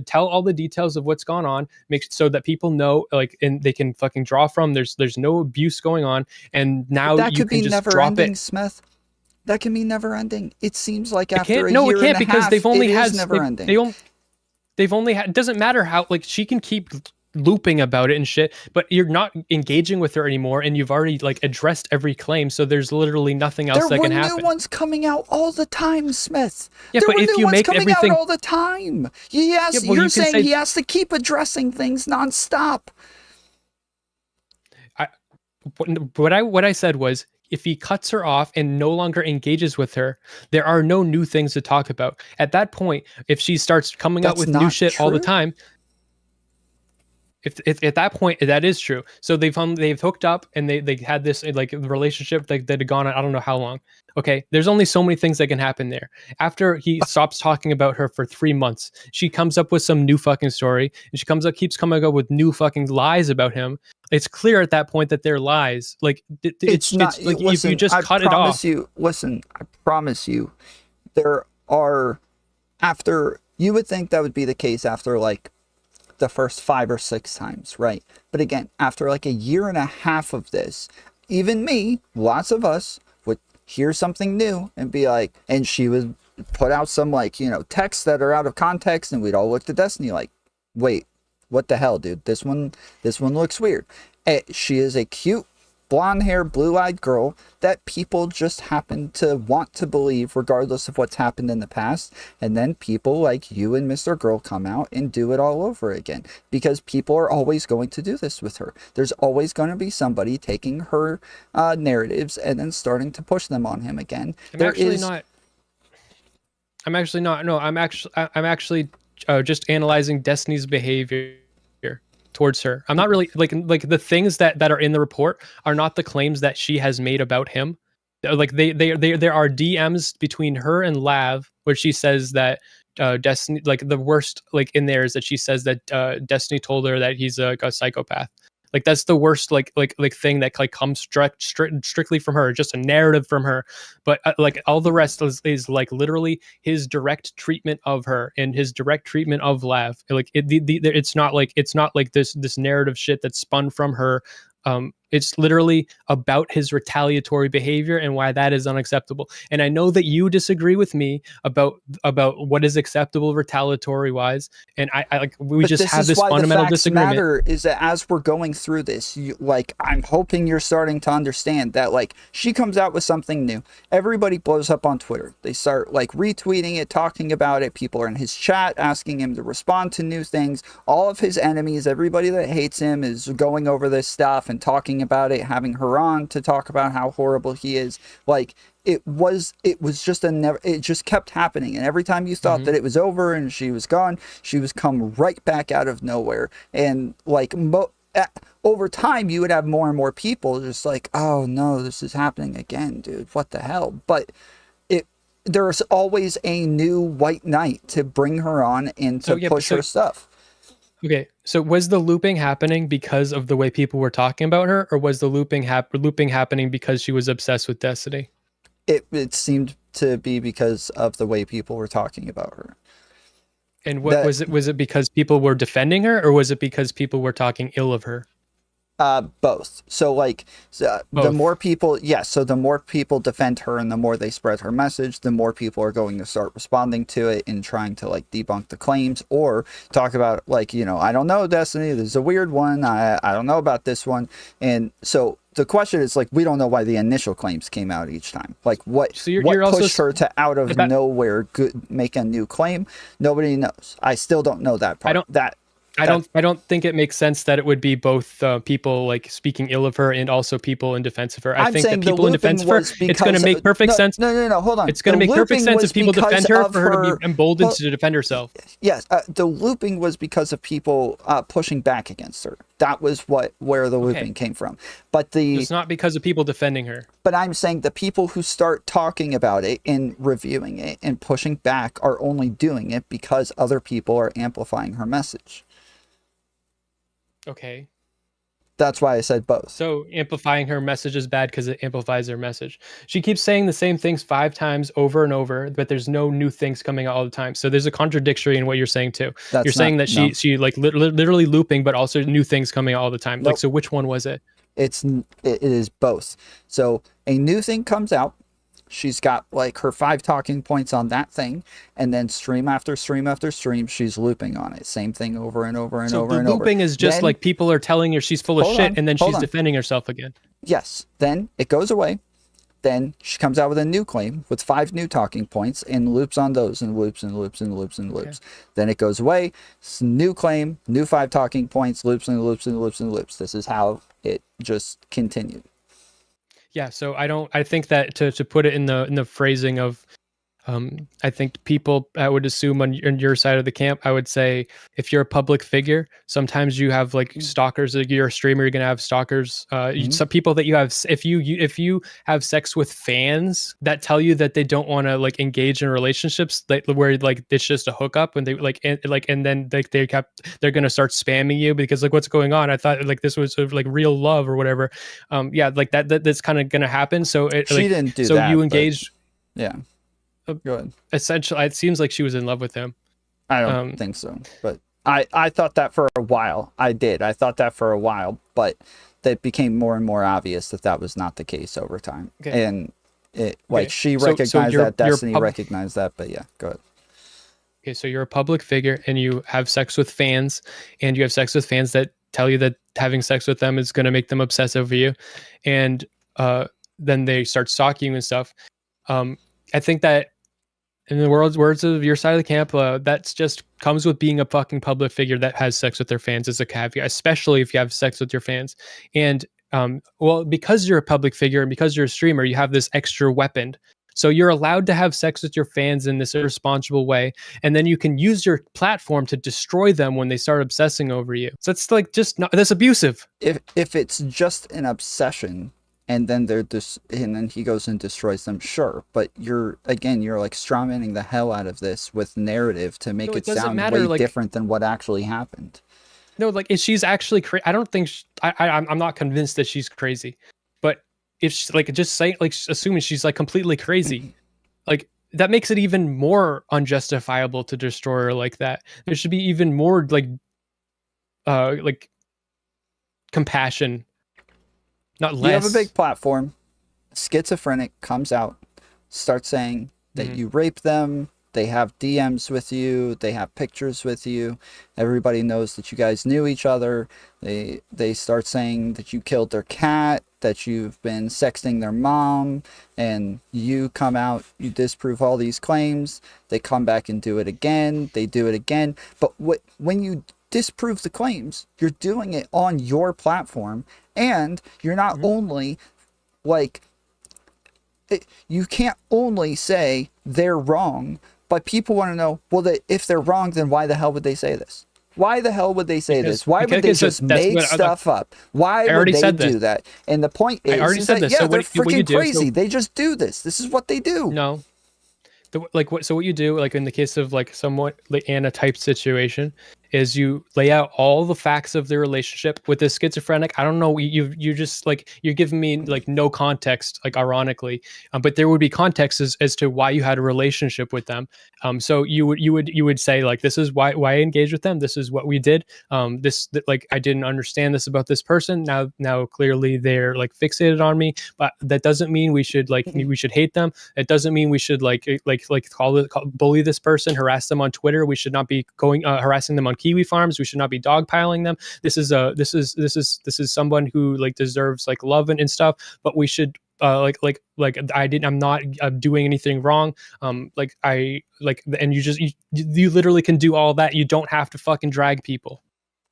tell all the details of what's gone on, make so that people know, like, and they can fucking draw from. There's no abuse going on, and now that you could can be just never drop ending, it. Smith. That can be never ending. It seems like after a No, year it can't and a because half, they've only it had is never ending. they've only had. It doesn't matter how like she can keep looping about it and shit, but you're not engaging with her anymore, and you've already like addressed every claim, so there's literally nothing else that can happen. There were new ones coming out all the time, Smith. Yeah, there but were if new you ones make coming everything out all the time. Yes, you're saying he has to keep addressing things nonstop. What I said was, if he cuts her off and no longer engages with her, there are no new things to talk about. At that point, if she starts coming out with new shit all the time, if at that point that is true. So they've hooked up and they had this like relationship that had gone on I don't know how long. Okay, there's only so many things that can happen there. After he stops talking about her for 3 months, she comes up with some new fucking story, and she keeps coming up with new fucking lies about him. It's clear at that point that they're lies. Like it's like listen, if you just cut it off. I promise you, there are after you would think that would be the case after like the first 5 or 6 times, right? But again, after like a year and a half of this, even me, lots of us would hear something new and be like, and she would put out some like, texts that are out of context, and we'd all look to Destiny like, wait, what the hell, dude? This one looks weird. She is a cute, blonde-haired, blue-eyed girl that people just happen to want to believe regardless of what's happened in the past. And then people like you and Mr. Girl come out and do it all over again, because people are always going to do this with her. There's always going to be somebody taking her narratives and then starting to push them on him again. I'm actually just analyzing Destiny's behavior towards her. I'm not really like the things that are in the report are not the claims that she has made about him. Like there are DMs between her and Lav where she says that Destiny, like the worst like in there is that she says that Destiny told her that he's a psychopath. Like that's the worst like thing that like comes strictly from her, just a narrative from her. But like all the rest is like literally his direct treatment of her and his direct treatment of Lav. Like it's not like this narrative shit that's spun from her. It's literally about his retaliatory behavior and why that is unacceptable. And I know that you disagree with me about what is acceptable retaliatory wise. And I like we just have this fundamental disagreement. Matter is that as we're going through this, I'm hoping you're starting to understand that like she comes out with something new, everybody blows up on Twitter. They start like retweeting it, talking about it. People are in his chat asking him to respond to new things. All of his enemies, everybody that hates him, is going over this stuff and talking about it, having her on to talk about how horrible he is. Like it was just it just kept happening, and every time you thought that it was over and she was gone, she was come right back out of nowhere. And like over time you would have more and more people just like, oh no, this is happening again, dude, what the hell. But there's always a new white knight to bring her on and to push her stuff. Okay, so was the looping happening because of the way people were talking about her, or was the looping happening because she was obsessed with Destiny? It seemed to be because of the way people were talking about her. And what was it? Was it because people were defending her, or was it because people were talking ill of her? Both. So like the more people, so the more people defend her and the more they spread her message, the more people are going to start responding to it and trying to like debunk the claims or talk about like, I don't know, Destiny, this is a weird one. I don't know about this one. And so the question is like, we don't know why the initial claims came out each time. Like what pushed her to out of nowhere make a new claim? Nobody knows. I still don't know that part. I don't think it makes sense that it would be both people like speaking ill of her and also people in defense of her. I think that people in defense of her, it's going to make perfect sense. No, hold on. It's going to make perfect sense if people defend her for her to be emboldened to defend herself. Yes, the looping was because of people pushing back against her. That was where the looping came from. But it's not because of people defending her. But I'm saying the people who start talking about it and reviewing it and pushing back are only doing it because other people are amplifying her message. Okay. That's why I said both. So amplifying her message is bad because it amplifies her message. She keeps saying the same things 5 times over and over, but there's no new things coming out all the time. So there's a contradiction in what you're saying too. You're saying that she like literally looping, but also new things coming out all the time. Nope. Like, so which one was it? It is both. So a new thing comes out. She's got like her 5 talking points on that thing, and then stream after stream after stream, she's looping on it. Same thing over and over and over and over. So the looping is just like people are telling her she's full of shit, and then she's defending herself again. Yes. Then it goes away. Then she comes out with a new claim with 5 new talking points and loops on those and loops and loops and loops and loops. Okay. Then it goes away. New claim, new 5 talking points, loops and loops and loops and loops. This is how it just continued. Yeah, so I think that to put it in the phrasing of I think people, I would assume on your side of the camp, I would say if you're a public figure, sometimes you have like stalkers. Like you're a streamer, you're gonna have stalkers. Some people that you have, if you have sex with fans that tell you that they don't want to like engage in relationships, where like it's just a hookup, and they and then they're gonna start spamming you because like what's going on? I thought like this was sort of like real love or whatever. Like that's kind of gonna happen. So she didn't do that. So you engaged. Yeah. Go ahead. Essentially, it seems like she was in love with him. I don't think so, but I thought that for a while. I thought that for a while, but it became more and more obvious that was not the case over time. Okay. And she recognized that, Destiny recognized that, but yeah, go ahead. Okay, so you're a public figure and you have sex with fans, and you have sex with fans that tell you that having sex with them is going to make them obsess over you, and then they start stalking you and stuff. I think that in the words of your side of the camp, that's just comes with being a fucking public figure that has sex with their fans as a caveat, especially if you have sex with your fans. And because you're a public figure and because you're a streamer, you have this extra weapon. So you're allowed to have sex with your fans in this irresponsible way, and then you can use your platform to destroy them when they start obsessing over you. So it's like that's abusive. If it's just an obsession, and then and then he goes and destroys them, sure, but you're like strawmanning the hell out of this with narrative to make it sound way different than what actually happened. No, like if she's actually crazy, I don't think I'm not convinced that she's crazy, but if she's like just saying like assuming she's like completely crazy, like that makes it even more unjustifiable to destroy her like that. There should be even more like compassion. Not less. You have a big platform. Schizophrenic comes out, starts saying that you rape them. They have DMs with you. They have pictures with you. Everybody knows that you guys knew each other. They start saying that you killed their cat, that you've been sexting their mom, and you come out, you disprove all these claims. They come back and do it again. They do it again. But when you disprove the claims, you're doing it on your platform, and you're not only like you can't only say they're wrong, but people want to know, well, if they're wrong, then why the hell would they say this? Why the hell would they say this? Why would they just make stuff up? Why would they do that? And the point is, they're freaking crazy. They just do this. This is what they do. No. So what you do, like in the case of like somewhat like Anna type situation, is you lay out all the facts of their relationship with this schizophrenic. I don't know, you're just like, you're giving me like no context, like ironically, but there would be context as to why you had a relationship with them. So you would say like, this is why I engaged with them. This is what we did. Like I didn't understand this about this person. Now clearly they're like fixated on me, but that doesn't mean we should hate them. It doesn't mean we should bully this person, harass them on Twitter. We should not be going harassing them on Kiwi farms. We should not be dogpiling them. This is someone who like deserves like love and stuff. But we should I'm not doing anything wrong. And you literally can do all that. You don't have to fucking drag people.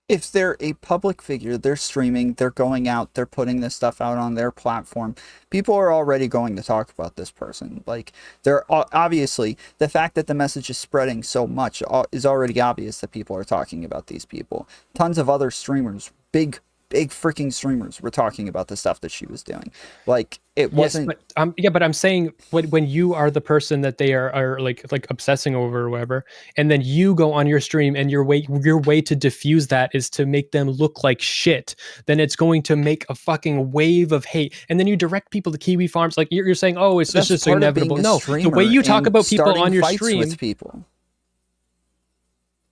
If they're a public figure, they're streaming, they're going out, they're putting this stuff out on their platform, people are already going to talk about this person. Like, they're obviously, the fact that the message is spreading so much is already obvious that people are talking about these people. Tons of other streamers, big freaking streamers, were talking about the stuff that she was doing. Like, it wasn't. But I'm saying when you are the person that they are like obsessing over or whatever, and then you go on your stream and your way to diffuse that is to make them look like shit, then it's going to make a fucking wave of hate. And then you direct people to Kiwi farms, like you're saying, oh, it's just inevitable. No, the way you talk about people on your stream with people.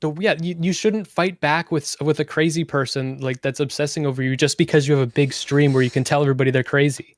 So yeah, you shouldn't fight back with a crazy person like that's obsessing over you just because you have a big stream where you can tell everybody they're crazy.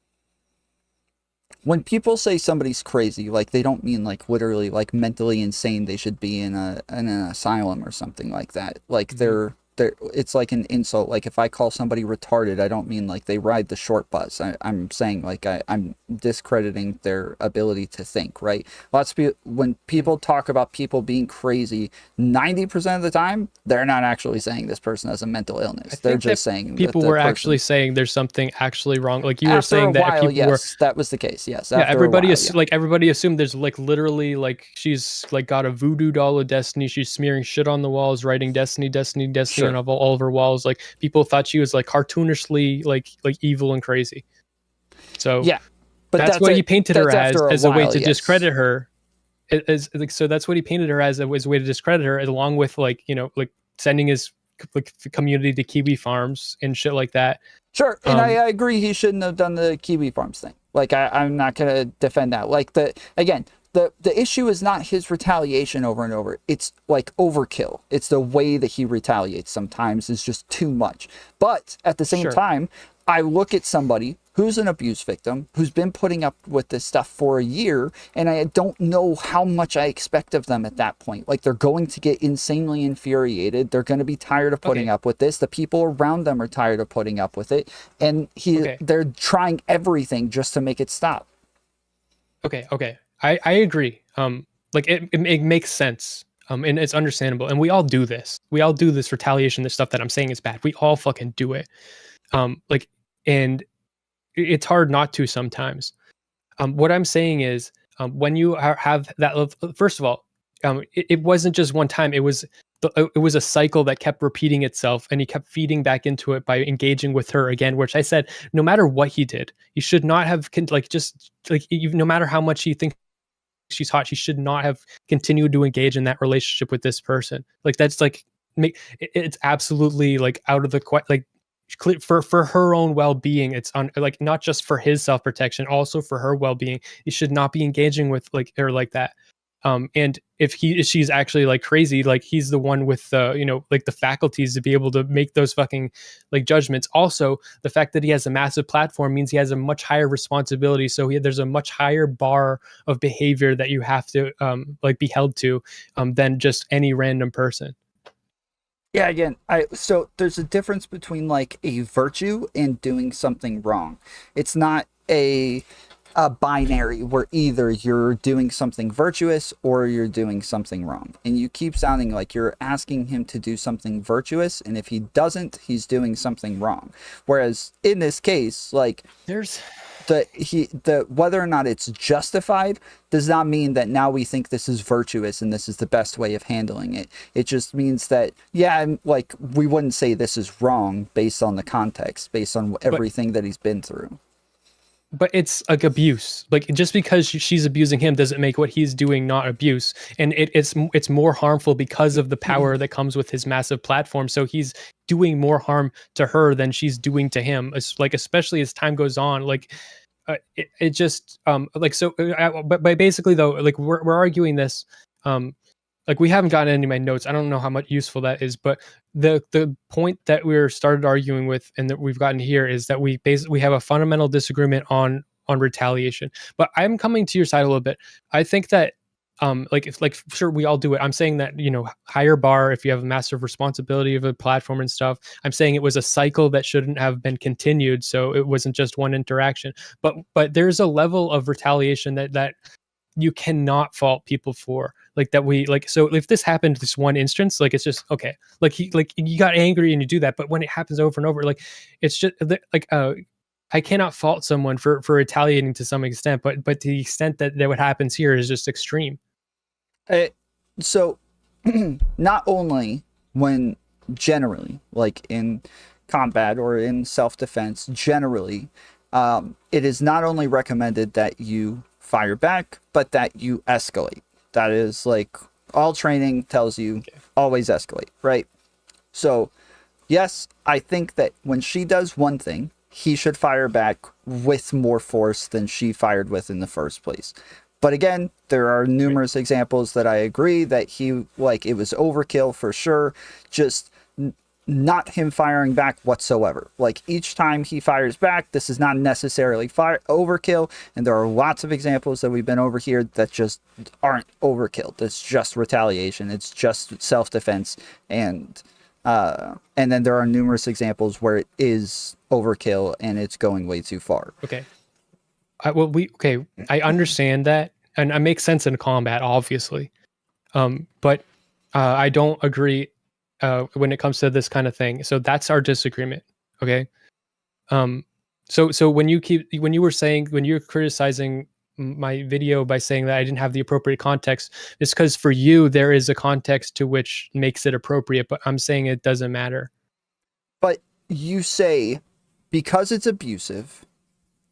When people say somebody's crazy, like, they don't mean like literally like mentally insane. They should be in an asylum or something like that. Like, they're it's like an insult. Like, if I call somebody retarded, I don't mean like they ride the short bus. I'm saying like I'm discrediting their ability to think, right? Lots of people, when people talk about people being crazy, 90% of the time, they're not actually saying this person has a mental illness. They're just saying people were actually saying there's something actually wrong. Like, you were saying that people were, that was the case. Yes. Yeah, everybody assumed there's like literally like she's like got a voodoo doll of Destiny. She's smearing shit on the walls, writing Destiny. Sure. On all of her walls. Like, people thought she was like cartoonishly like evil and crazy. So yeah, but that's what he painted her as a way to discredit her. So that's what he painted her as a way to discredit her, along with like sending his like community to Kiwi farms and shit like that. Sure, and I agree he shouldn't have done the Kiwi farms thing. Like, I'm not gonna defend that. Like, the issue is not his retaliation over and over. It's like overkill. It's the way that he retaliates sometimes is just too much. But at the same time, I look at somebody who's an abuse victim, who's been putting up with this stuff for a year, and I don't know how much I expect of them at that point. Like, they're going to get insanely infuriated. They're going to be tired of putting up with this. The people around them are tired of putting up with it. And they're trying everything just to make it stop. Okay. I agree. Like, it makes sense. And it's understandable. And we all do this. We all do this retaliation, this stuff that I'm saying is bad. We all fucking do it. And it's hard not to sometimes. What I'm saying is, when you have that, first of all, it wasn't just one time. It was a cycle that kept repeating itself, and he kept feeding back into it by engaging with her again, which I said, no matter what he did, he should not have no matter how much he thinks she's hot, she should not have continued to engage in that relationship with this person. Like, that's like, it's absolutely like out of the like, for her own well-being. It's on, like, not just for his self-protection, also for her well-being. He should not be engaging with like her like that. And if she's actually like crazy, like, he's the one with the like the faculties to be able to make those fucking like judgments. Also, the fact that he has a massive platform means he has a much higher responsibility. So there's a much higher bar of behavior that you have to like be held to than just any random person. Yeah, again, so there's a difference between like a virtue and doing something wrong. It's not a binary where either you're doing something virtuous or you're doing something wrong. And you keep sounding like you're asking him to do something virtuous, and if he doesn't, he's doing something wrong. Whereas in this case, like, there's whether or not it's justified does not mean that now we think this is virtuous and this is the best way of handling it. It just means that, like, we wouldn't say this is wrong based on the context, based on everything that he's been through. but it's like abuse. Like just because she's abusing him doesn't make what he's doing not abuse. And it's more harmful because of the power that comes with his massive platform. So he's doing more harm to her than she's doing to him. It's like, especially as time goes on, like it just like, so but basically though, like we're arguing this, like we haven't gotten any of my notes. I don't know how much useful that is, but the point that we're started arguing with and that we've gotten here is that we have a fundamental disagreement on retaliation. But I'm coming to your side a little bit. I think that like if, like sure we all do it. I'm saying that, you know, higher bar if you have a massive responsibility of a platform and stuff. I'm saying it was a cycle that shouldn't have been continued, so it wasn't just one interaction. But there's a level of retaliation that you cannot fault people for, like that we like. So if this happened this one instance, like it's just okay, like he like you got angry and you do that, but when it happens over and over, like it's just like I cannot fault someone for retaliating to some extent, but to the extent that what happens here is just extreme. So not only when generally like in combat or in self-defense generally, it is not only recommended that you fire back, but that you escalate. That is like all training tells you, always escalate, right? So yes, I think that when she does one thing, he should fire back with more force than she fired with in the first place. But again, there are numerous examples that I agree that he, like, it was overkill for sure. Just not him firing back whatsoever. Like each time he fires back, this is not necessarily overkill. And there are lots of examples that we've been over here that just aren't overkill. It's just retaliation. It's just self-defense. And then there are numerous examples where it is overkill and it's going way too far. Okay. I understand that, and it makes sense in combat, obviously. But I don't agree when it comes to this kind of thing. So that's our disagreement. Okay. So when you were criticizing my video by saying that I didn't have the appropriate context, it's because for you there is a context to which makes it appropriate, but I'm saying it doesn't matter. But you say because it's abusive,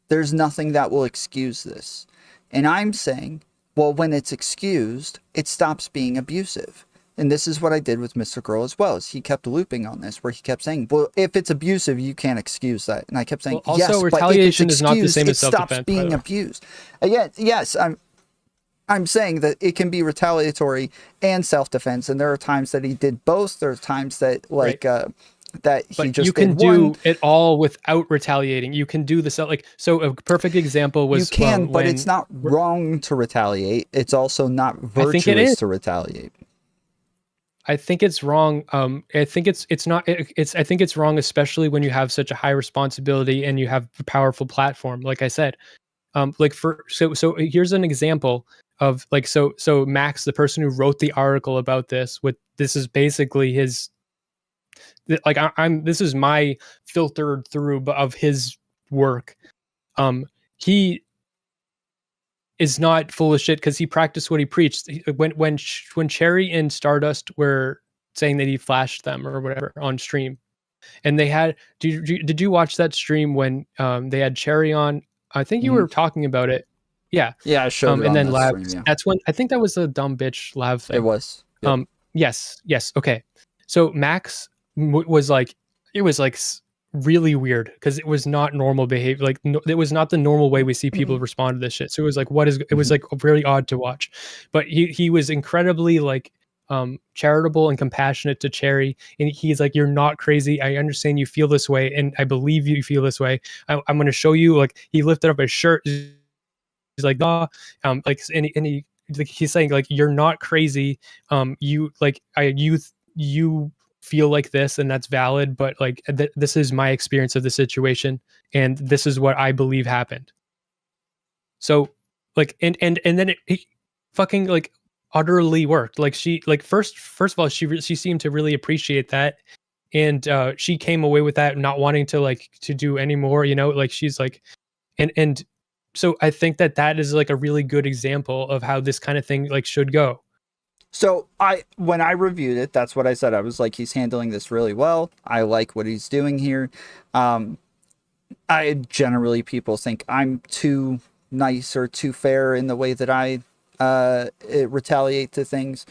there's nothing that will excuse this. And I'm saying, well, when it's excused, it stops being abusive. And this is what I did with Mr. Girl as well, is he kept looping on this, where he kept saying, well, if it's abusive, you can't excuse that. And I kept saying, well, yes, also, retaliation but if it's excused, is not the same as self-defense. It stops being abused. Again, yes, I'm saying that it can be retaliatory and self-defense. And there are times that he did both. There are times that, like, right. That he but just you can did do one. it all without retaliating. You can do this like, so a perfect example was you can, but it's not wrong to retaliate. It's also not virtuous to retaliate. I think it's wrong. I think I think it's wrong, especially when you have such a high responsibility and you have a powerful platform. Like I said, so here's an example of like, so Max, the person who wrote the article about this, this is basically his, like this is my filtered through of his work. He is not full of shit because he practiced what he preached. When Cherry and Stardust were saying that he flashed them or whatever on stream, and they had, did you watch that stream when they had Cherry on? I think you were talking about it. Yeah. Yeah, I showed it and on then Lav. Stream, yeah. That's when I think that was a dumb bitch Lav thing. It was. Yep. Yes. Okay. So Max was like, it was like really weird because it was not normal behavior. Like it was not the normal way we see people respond to this shit. So it was like, it was like really odd to watch, but he was incredibly like charitable and compassionate to Cherry. And he's like, you're not crazy. I understand you feel this way. And I believe you feel this way. I'm going to show you. Like he lifted up his shirt. He's like, nah, like, and he like, he's saying like, you're not crazy. You like, you feel like this and that's valid, but like this is my experience of the situation and this is what I believe happened. So like and then it fucking like utterly worked. Like she like first of all she seemed to really appreciate that, and she came away with that not wanting to like to do any more, you know, like she's like and so I think that is like a really good example of how this kind of thing like should go. So when I reviewed it, that's what I said. I was like, he's handling this really well. I like what he's doing here. generally people think I'm too nice or too fair in the way that I retaliate to things.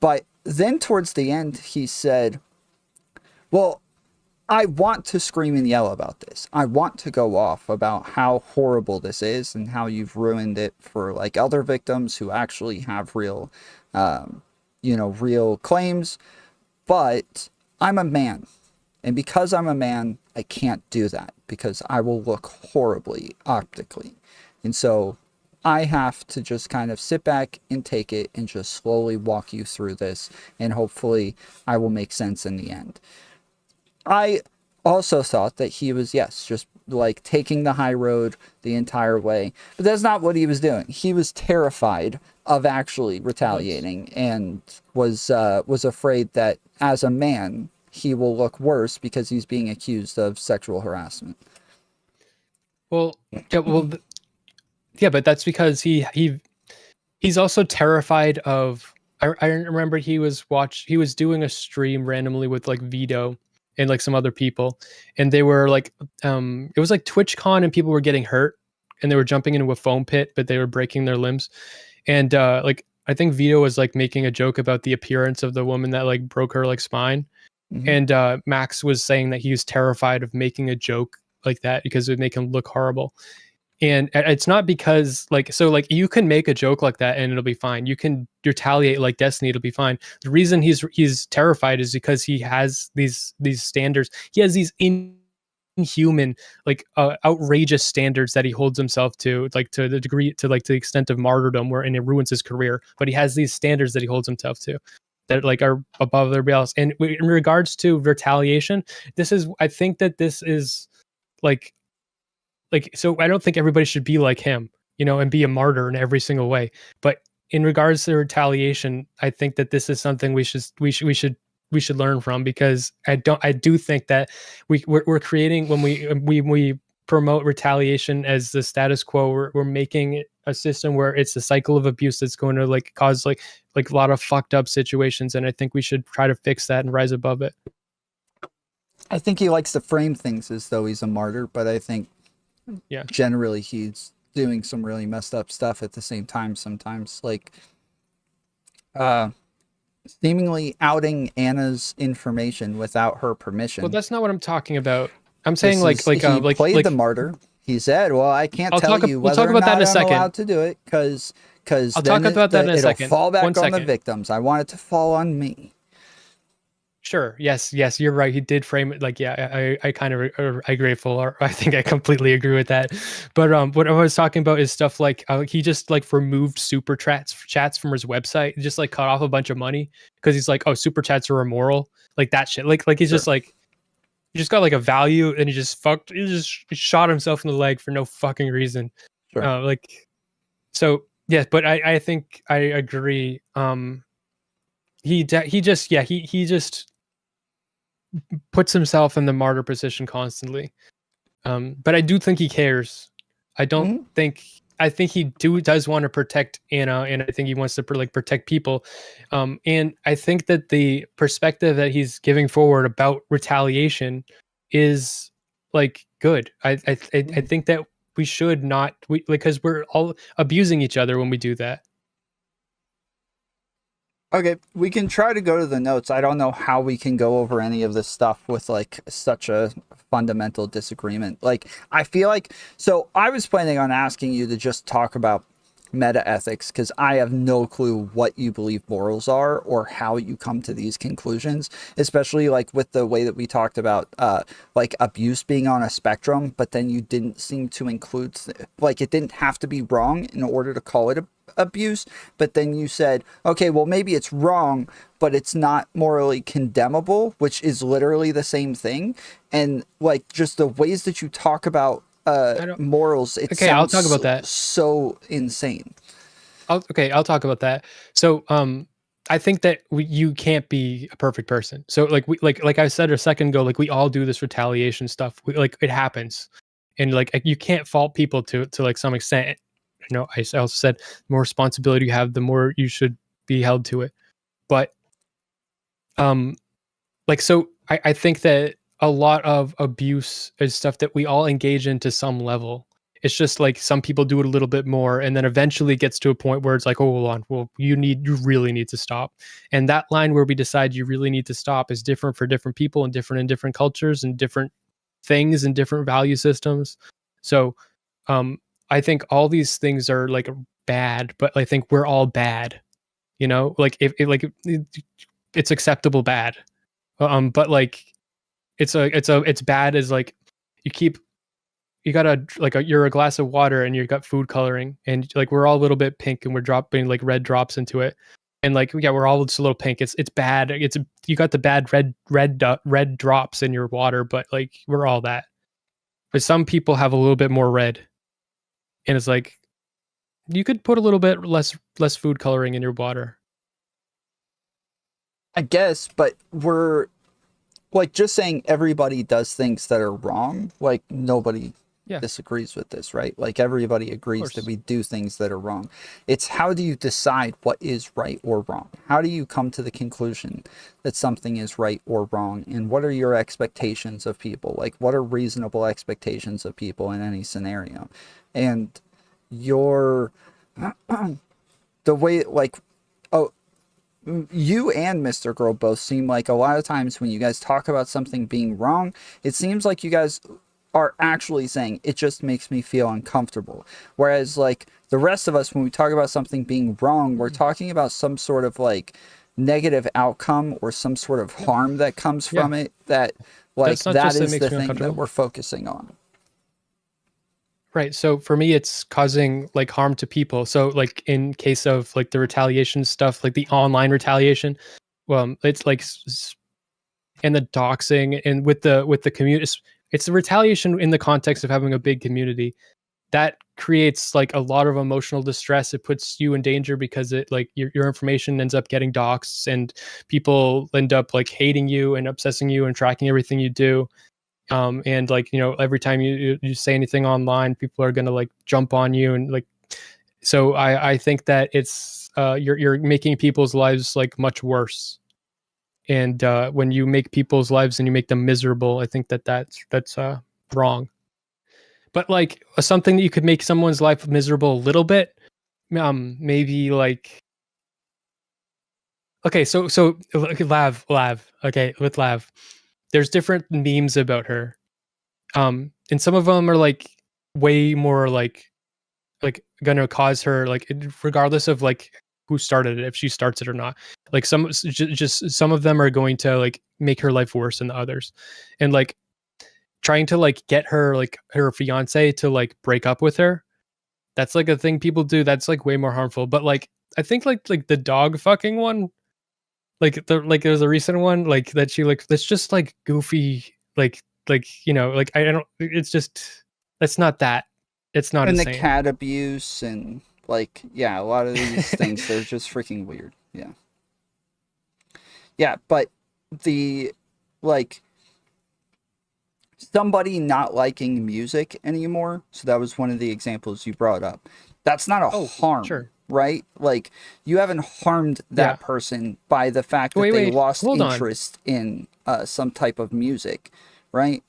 But then towards the end, he said, well, I want to scream and yell about this. I want to go off about how horrible this is and how you've ruined it for like other victims who actually have real, real claims. But I'm a man. And because I'm a man, I can't do that because I will look horribly optically. And so I have to just kind of sit back and take it and just slowly walk you through this. And hopefully I will make sense in the end. I also thought that he was, yes, just like taking the high road the entire way. But that's not what he was doing. He was terrified of actually retaliating and was afraid that as a man, he will look worse because he's being accused of sexual harassment. Well, yeah, but that's because he's also terrified of. I remember he was doing a stream randomly with like Vito and like some other people, and they were like, it was like TwitchCon, and people were getting hurt, and they were jumping into a foam pit, but they were breaking their limbs, and like I think Vito was like making a joke about the appearance of the woman that like broke her like spine, and Max was saying that he was terrified of making a joke like that because it would make him look horrible. And it's not because like, so like you can make a joke like that and it'll be fine. You can retaliate like Destiny, it'll be fine. The reason he's terrified is because he has these standards. He has these inhuman, like outrageous standards that he holds himself to, like to the degree, to like to the extent of martyrdom, and it ruins his career. But he has these standards that he holds himself to that like are above everybody else. And in regards to retaliation, I think that this is like, so I don't think everybody should be like him, and be a martyr in every single way. But in regards to retaliation, I think that this is something we should learn from, because I do think that we're creating, when we promote retaliation as the status quo, we're making a system where it's a cycle of abuse that's going to like cause like a lot of fucked up situations. And I think we should try to fix that and rise above it. I think he likes to frame things as though he's a martyr, but I think generally he's doing some really messed up stuff at the same time sometimes, like seemingly outing Anna's information without her permission. Well, that's not what I'm talking about. I'm saying he played the martyr. He said, well, I can't tell you whether or not I'm allowed to do it because I'll talk about that in a second. It'll fall back on the victims. I want it to fall on me. Sure. Yes, you're right. He did frame it like, yeah, I kind of I grateful, or I think I completely agree with that. But what I was talking about is stuff like he just like removed super chats from his website, just like cut off a bunch of money because he's like, oh, super chats are immoral, like that shit. Like he's just like, he just got like a value and he just shot himself in the leg for no fucking reason. Sure. So yeah, but I think I agree. He just puts himself in the martyr position constantly. But I do think he cares. I don't think, I think he does want to protect Anna, and I think he wants to protect people. And I think that the perspective that he's giving forward about retaliation is like good. I think that we should not, because we're all abusing each other when we do that. Okay, we can try to go to the notes. I don't know how we can go over any of this stuff with like such a fundamental disagreement. Like, I feel like, so I was planning on asking you to just talk about meta ethics, because I have no clue what you believe morals are or how you come to these conclusions, especially like with the way that we talked about like abuse being on a spectrum, but then you didn't seem to include, like, it didn't have to be wrong in order to call it abuse, but then you said, okay, well, maybe it's wrong, but it's not morally condemnable, which is literally the same thing. And like, just the ways that you talk about morals, I'll talk about that. So insane. I'll talk about that. So I think that you can't be a perfect person. So like I said a second ago, like we all do this retaliation stuff. Like it happens, and like you can't fault people to like some extent. I also said the more responsibility you have, the more you should be held to it. But like, so I think that a lot of abuse is stuff that we all engage in to some level. It's just like some people do it a little bit more, and then eventually gets to a point where it's like, oh, hold on, well, you really need to stop. And that line where we decide you really need to stop is different for different people and different in different cultures and different things and different value systems. So, I think all these things are like bad, but I think we're all bad. You know, like if it's acceptable bad, but like it's bad as like you got you're a glass of water and you've got food coloring and like we're all a little bit pink and we're dropping like red drops into it, and like yeah, we're all just a little pink. It's bad. You got the bad red drops in your water, but like we're all that. But some people have a little bit more red, and it's like you could put a little bit less food coloring in your water. I guess, but we're like just saying everybody does things that are wrong. Like nobody disagrees with this, right? Like everybody agrees that we do things that are wrong. It's how do you decide what is right or wrong? How do you come to the conclusion that something is right or wrong? And what are your expectations of people? Like what are reasonable expectations of people in any scenario? And your the way like you and Mr. Girl both seem like a lot of times when you guys talk about something being wrong, it seems like you guys are actually saying it just makes me feel uncomfortable. Whereas like the rest of us, when we talk about something being wrong, we're talking about some sort of like negative outcome or some sort of harm that comes from it, that like that is the thing that we're focusing on. Right. So for me, it's causing like harm to people. So like in case of like the retaliation stuff, like the online retaliation, it's like and the doxing and with the community, it's the retaliation in the context of having a big community that creates like a lot of emotional distress. It puts you in danger because it like your information ends up getting doxed and people end up like hating you and obsessing you and tracking everything you do. And like, you know, every time you say anything online, people are going to like jump on you. And like, so I think that it's, you're making people's lives like much worse. And, when you make people's lives and you make them miserable, I think that's wrong. But like something that you could make someone's life miserable a little bit, maybe like, okay, so Lav, okay, with Lav, there's different memes about her. And some of them are like way more like gonna cause her like regardless of like who started it, if she starts it or not. Like just some of them are going to like make her life worse than the others. And like trying to like get her like her fiance to like break up with her. That's like a thing people do. That's like way more harmful. But like I think like the dog fucking one, like there was a recent one like that she like that's just like goofy like you know like I don't, it's just that's not that, it's not and insane. The cat abuse and like a lot of these things, they're just freaking weird. But the like somebody not liking music anymore, so that was one of the examples you brought up. That's not a harm. Sure. Right? Like, you haven't harmed that person by the fact that they lost interest in some type of music, right?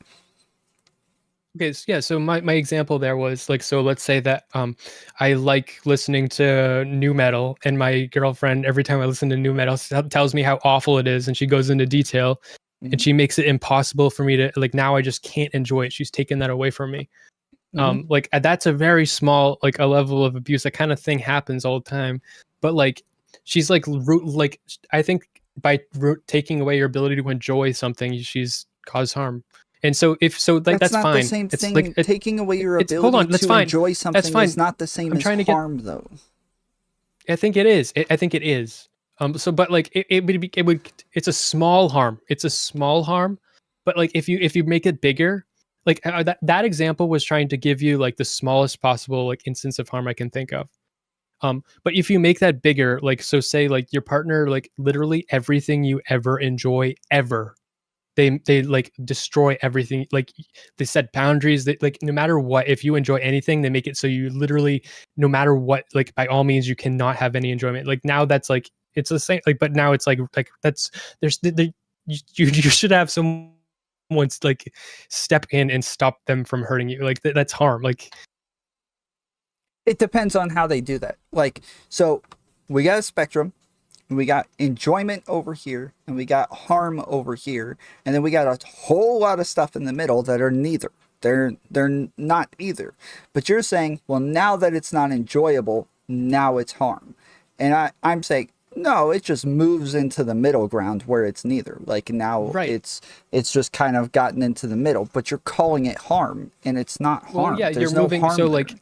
Okay, yeah, so my example there was like, so let's say that I like listening to new metal, and my girlfriend, every time I listen to new metal, tells me how awful it is, and she goes into detail, and she makes it impossible for me to, like, now I just can't enjoy it. She's taken that away from me. Like that's a very small like a level of abuse. That kind of thing happens all the time, but like she's like I think by taking away your ability to enjoy something, she's caused harm. And so that's not fine. The same it's thing. like taking away your ability to enjoy something is not the same as harm, though. I think it is. I think it is. So but like it would it's a small harm. It's a small harm, but like if you make it bigger. Like that example was trying to give you like the smallest possible like instance of harm I can think of. But if you make that bigger, like, so say like your partner, like literally everything you ever enjoy ever, they like destroy everything. Like they set boundaries. They like no matter what, if you enjoy anything, they make it so you literally no matter what, like by all means you cannot have any enjoyment. Like now that's like it's the same. Like but now it's like that's you should have some someone's like step in and stop them from hurting you. Like that's harm. Like It depends on how they do that. Like, so we got a spectrum, and we got enjoyment over here, and we got harm over here, and then we got a whole lot of stuff in the middle that are neither. They're not either. But you're saying, well, now that it's not enjoyable, now it's harm. And I'm saying, no, it just moves into the middle ground where it's neither. Like now it's just kind of gotten into the middle, but you're calling it harm, and it's not harm. well, yeah, There's you're no moving. harm So there. like,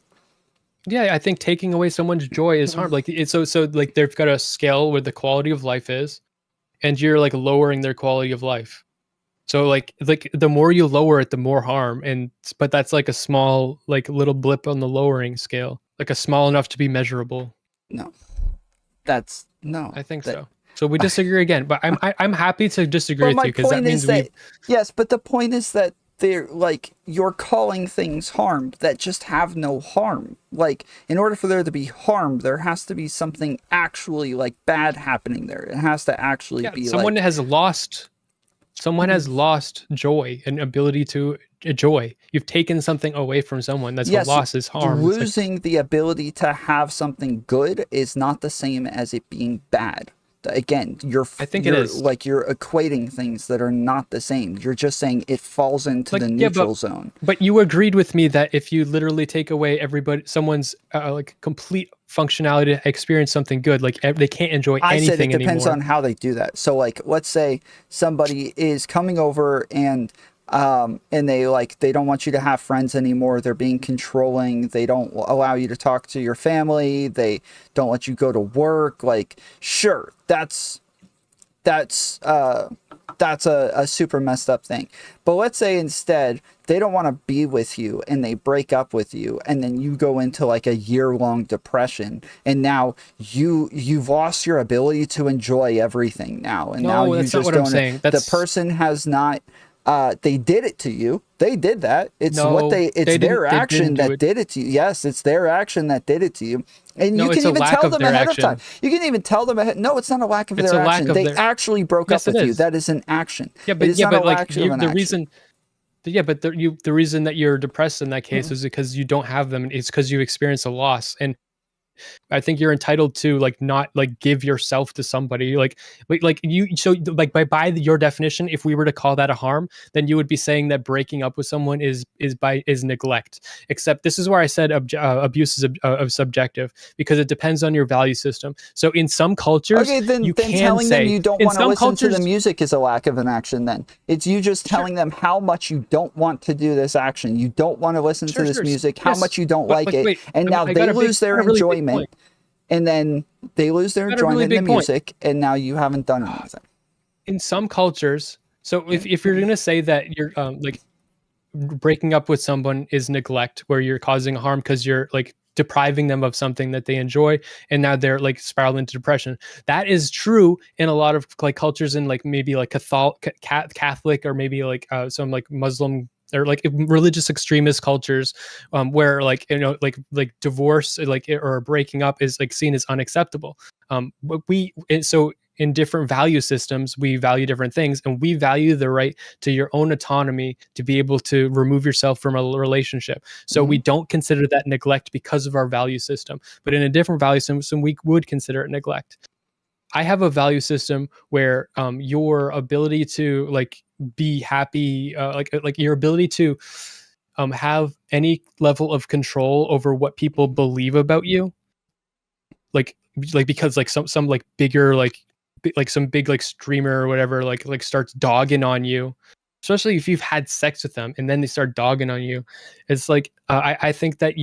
yeah, I think taking away someone's joy is harm. Like it's so like they've got a scale where the quality of life is, and you're like lowering their quality of life. So like the more you lower it, the more harm. But that's like a small, like little blip on the lowering scale, like a small enough to be measurable. No, that's no. I think so. So we disagree again, but I'm happy to disagree with you because that means yes, but the point is that they're like you're calling things harmed that just have no harm. Like in order for there to be harm, there has to be something actually like bad happening there. It has to actually be someone like, has lost. Someone has lost joy and ability to enjoy. You've taken something away from someone. That's what loss is harm. Losing the ability to have something good is not the same as it being bad. Again, I think it is. Like you're equating things that are not the same. You're just saying it falls into the neutral zone. But you agreed with me that if you literally take away someone's like complete functionality to experience something good, like they can't enjoy anything anymore. I said it depends on how they do that. So like, let's say somebody is coming over and they don't want you to have friends anymore. They're being controlling. They don't allow you to talk to your family. They don't let you go to work. Like, sure, that's a super messed up thing. But let's say instead they don't want to be with you and they break up with you, and then you go into like a year-long depression, and now you've lost your ability to enjoy everything now. And now you just don't. The person has not. They did it to you. They did that. It's their action that did it to you. Yes, it's their action that did it to you. And you can even tell them ahead of time. You can even tell them ahead. No, it's not a lack of their action. They actually broke up with you. That is an action. Yeah, but the reason. Yeah, but the reason that you're depressed in that case is because you don't have them. It's because you experience a loss. And I think you're entitled to like not like give yourself to somebody like you. So like by your definition, if we were to call that a harm, then you would be saying that breaking up with someone is neglect. Except this is where I said abuse is subjective, because it depends on your value system. So in some cultures, then telling them you don't want to listen to the music is a lack of an action. Then it's you just telling them how much you don't want to do this action. You don't want to listen to this music. How much you don't like it, and now they lose their enjoyment. And then they lose their enjoyment in the music, and now you haven't done anything. In some cultures, so if you're going to say that you're like breaking up with someone is neglect, where you're causing harm because you're like depriving them of something that they enjoy, and now they're like spiraling into depression. That is true in a lot of like cultures in like maybe like Catholic or maybe like some like Muslim or like religious extremist cultures, where like like divorce or breaking up is like seen as unacceptable. So in different value systems, we value different things, and we value the right to your own autonomy to be able to remove yourself from a relationship. So we don't consider that neglect because of our value system, but in a different value system, we would consider it neglect. I have a value system where your ability to like be happy, like your ability to have any level of control over what people believe about you, like because like some like bigger like some big like streamer or whatever like starts dogging on you, especially if you've had sex with them and then they start dogging on you. It's like I think that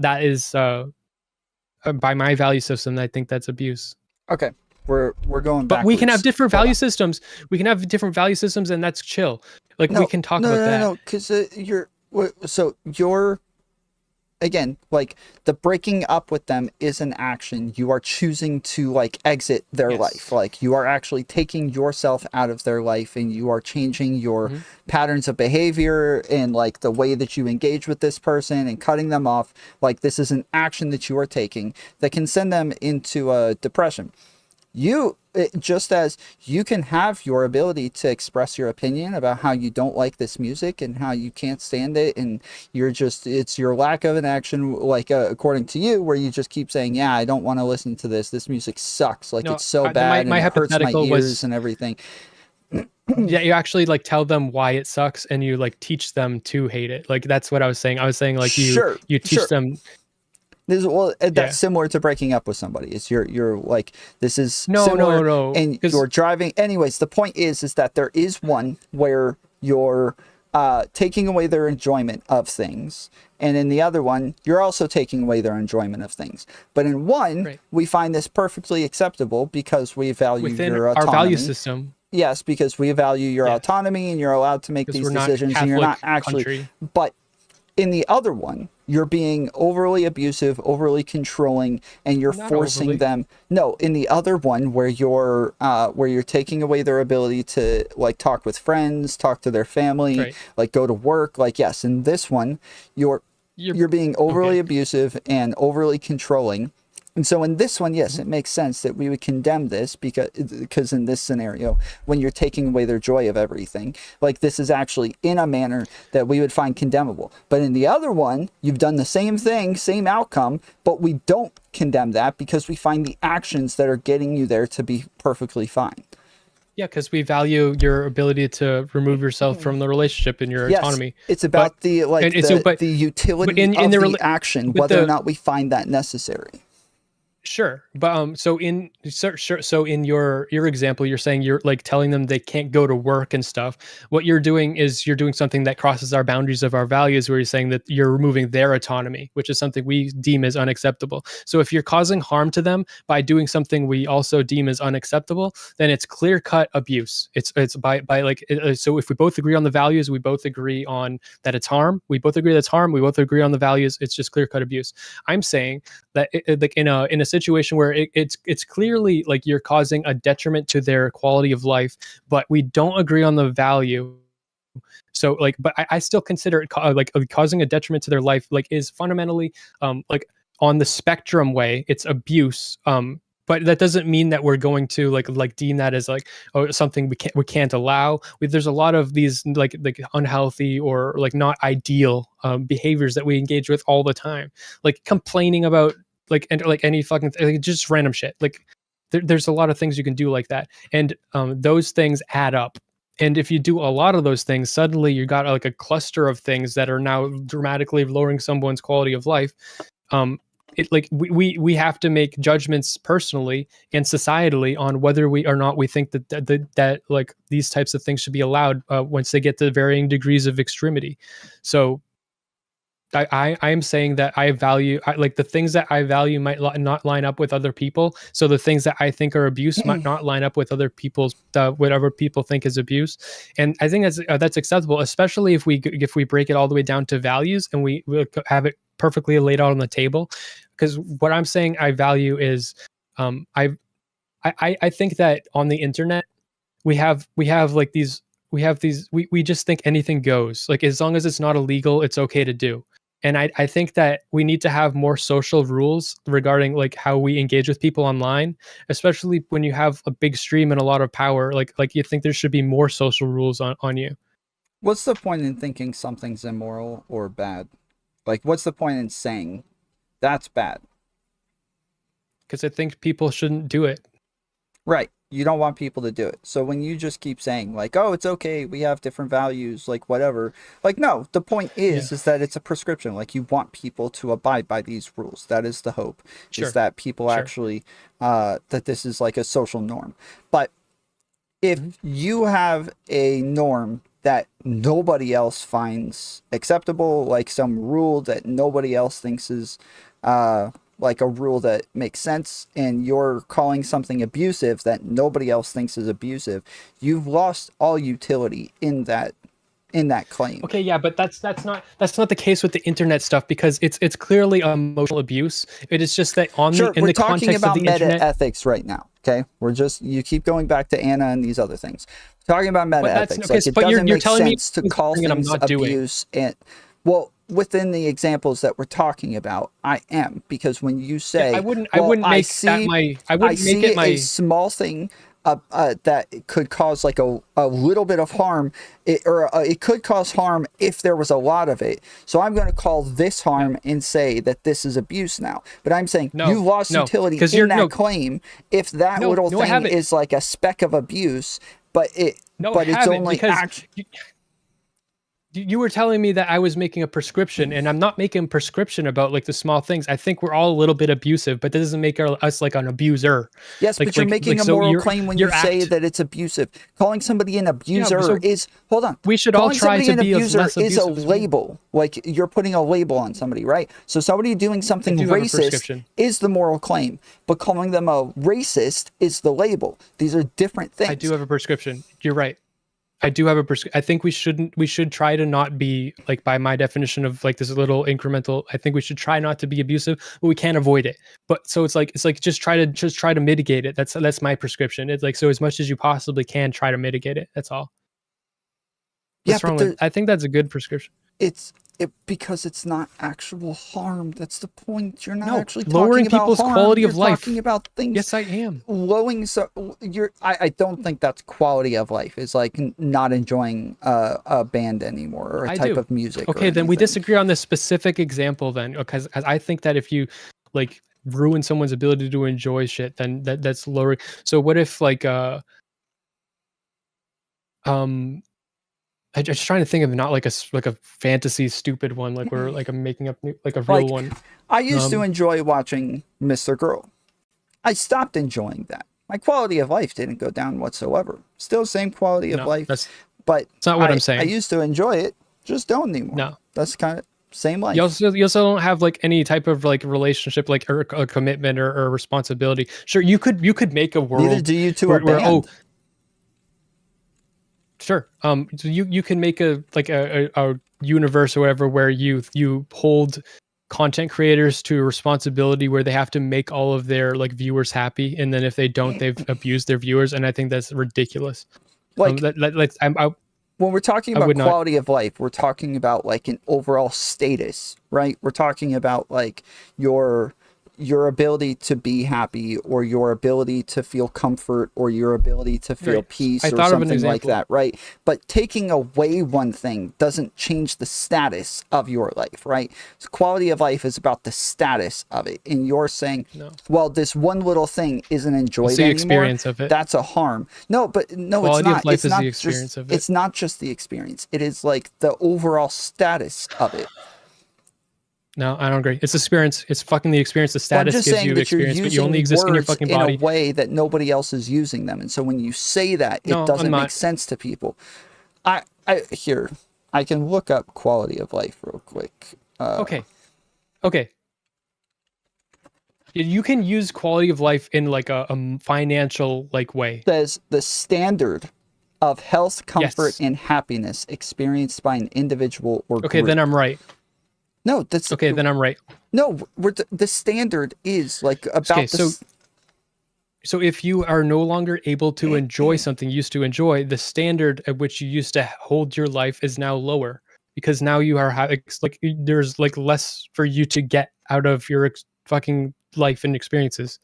that is by my value system. I think that's abuse. Okay. We're going backwards. But we can have different value systems. We can have different value systems, and that's chill. Like we can talk about that. No, because you're again, like the breaking up with them is an action. You are choosing to like exit their life. Like you are actually taking yourself out of their life, and you are changing your patterns of behavior and like the way that you engage with this person and cutting them off. Like this is an action that you are taking that can send them into a depression. just as you can have your ability to express your opinion about how you don't like this music and how you can't stand it, and it's your lack of an action, like according to you, where you just keep saying, yeah, I don't want to listen to this music sucks, like it's so bad my and it hurts my hypothetical ears and everything. Yeah, you actually like tell them why it sucks, and you like teach them to hate it. Like that's what I was saying. I was saying like you teach them. That's similar to breaking up with somebody. It's you're like, this is similar, no, and you're driving. Anyways, the point is that there is one where you're taking away their enjoyment of things, and in the other one, you're also taking away their enjoyment of things. But in one, we find this perfectly acceptable because we value within your autonomy. our value system. Yes, because we value your autonomy, and you're allowed to make these decisions, and you're not actually. Country. But in the other one, you're being overly abusive, overly controlling, and you're forcing them. No, in the other one where you're taking away their ability to like talk with friends, talk to their family, like go to work. Like, yes, in this one, you're being overly abusive and overly controlling. And so in this one, yes, it makes sense that we would condemn this because in this scenario, when you're taking away their joy of everything, like this is actually in a manner that we would find condemnable. But in the other one, you've done the same thing, same outcome, but we don't condemn that because we find the actions that are getting you there to be perfectly fine. Yeah, because we value your ability to remove yourself from the relationship and your autonomy. It's about the utility of the action, whether or not we find that necessary. Sure, but so in your example, you're saying you're like telling them they can't go to work and stuff. What you're doing is you're doing something that crosses our boundaries of our values, where you're saying that you're removing their autonomy, which is something we deem as unacceptable. So if you're causing harm to them by doing something we also deem as unacceptable, then it's clear-cut abuse. It's by like, so if we both agree on the values, we both agree on that it's harm. We both agree that's harm. We both agree on the values. It's just clear-cut abuse. I'm saying that like in a situation where it's clearly like you're causing a detriment to their quality of life, but we don't agree on the value. So like, but I still consider it like causing a detriment to their life, like is fundamentally like on the spectrum way, it's abuse. But that doesn't mean that we're going to like deem that as like something we can't allow. There's a lot of these like unhealthy or like not ideal behaviors that we engage with all the time, like complaining about like any fucking like just random shit. Like there's a lot of things you can do like that, and those things add up. And if you do a lot of those things, suddenly you got like a cluster of things that are now dramatically lowering someone's quality of life. It like we have to make judgments personally and societally on whether we or not we think that like these types of things should be allowed once they get to varying degrees of extremity. So I am saying that I value like the things that I value might not line up with other people. So the things that I think are abuse might not line up with other people's whatever people think is abuse. And I think that's acceptable, especially if we break it all the way down to values and we have it perfectly laid out on the table. Because what I'm saying I value is I think that on the internet we just think anything goes. Like as long as it's not illegal, it's okay to do. And I think that we need to have more social rules regarding like how we engage with people online, especially when you have a big stream and a lot of power. Like you think there should be more social rules on you. What's the point in thinking something's immoral or bad? Like, what's the point in saying that's bad? Because I think people shouldn't do it. Right. You don't want people to do it. So when you just keep saying like, oh, it's okay, we have different values, like whatever. Like, no, the point is that it's a prescription. Like you want people to abide by these rules. That is the hope. Is that people actually, that this is like a social norm. But if you have a norm that nobody else finds acceptable, like some rule that nobody else thinks is, like a rule that makes sense, and you're calling something abusive that nobody else thinks is abusive, you've lost all utility in that claim. Okay, yeah, but that's not the case with the internet stuff, because it's clearly emotional abuse. It is just that in the context of the internet, meta ethics right now. Okay, you keep going back to Anna and these other things. We're talking about meta ethics. Like, it doesn't make sense to call things abuse. And well, within the examples that we're talking about, I am, because when you say, I wouldn't make it my a small thing that could cause like a little bit of harm, it could cause harm if there was a lot of it. So I'm going to call this harm and say that this is abuse now. But I'm saying you lost utility in that claim if that little thing is like a speck of abuse, but it's only actually. You were telling me that I was making a prescription, and I'm not making a prescription about like the small things. I think we're all a little bit abusive, but that doesn't make us like an abuser. Yes, but you're making a moral claim when you say that it's abusive. Calling somebody an abuser is, hold on. We should all try to be less abusive. Is a label. Like you're putting a label on somebody, right? So somebody doing something racist is the moral claim, but calling them a racist is the label. These are different things. I do have a prescription. You're right. I do have a prescription. I think we should try to not be like, by my definition of like this little incremental, I think we should try not to be abusive, but we can't avoid it. But so it's like just try to mitigate it. That's my prescription. It's like, so as much as you possibly can, try to mitigate it. That's all. What's wrong with, I think that's a good prescription. Because it's not actual harm. That's the point. You're not actually lowering talking people's about harm. quality You're of life. Talking about things. Yes, I am. I don't think that's quality of life. It's like not enjoying a band anymore or a type of music. Okay, then we disagree on this specific example then, because I think that if you like ruin someone's ability to enjoy shit, then that's lowering. So what if like I'm just trying to think of not like a fantasy stupid one, like we're like I'm making up like a real one. I used to enjoy watching Mr. Girl. I stopped enjoying that. My quality of life didn't go down whatsoever. Still same quality of life, but that's not what I'm saying. I used to enjoy it, just don't anymore. No, that's kind of same life. You also don't have like any type of like relationship, like or a commitment or responsibility. Sure, you could make a world. Neither do you to a band. Sure. So you can make a universe or whatever where you hold content creators to a responsibility where they have to make all of their like viewers happy, and then if they don't, they've abused their viewers, and I think that's ridiculous. Like when we're talking about quality of life, we're talking about like an overall status, right? We're talking about like your ability to be happy, or your ability to feel comfort, or your ability to feel peace, or something like that, right? But taking away one thing doesn't change the status of your life, right? So quality of life is about the status of it, and you're saying, well, this one little thing isn't enjoyed anymore. Experience of it. That's a harm. No, it's not. Of life it's is not the experience of it. It's not just the experience. It is like the overall status of it. No, I don't agree. It's experience. It's fucking the experience. The status gives you experience, but you only exist in your fucking body. In a way that nobody else is using them. And so when you say that, it doesn't make sense to people. I can look up quality of life real quick. Okay. You can use quality of life in like a financial like way. It says the standard of health, comfort, and happiness experienced by an individual or group. Okay, then I'm right. No, that's okay. Then I'm right. No, the standard is like about So if you are no longer able to enjoy something you used to enjoy, the standard at which you used to hold your life is now lower, because now you are like there's like less for you to get out of your fucking life and experiences.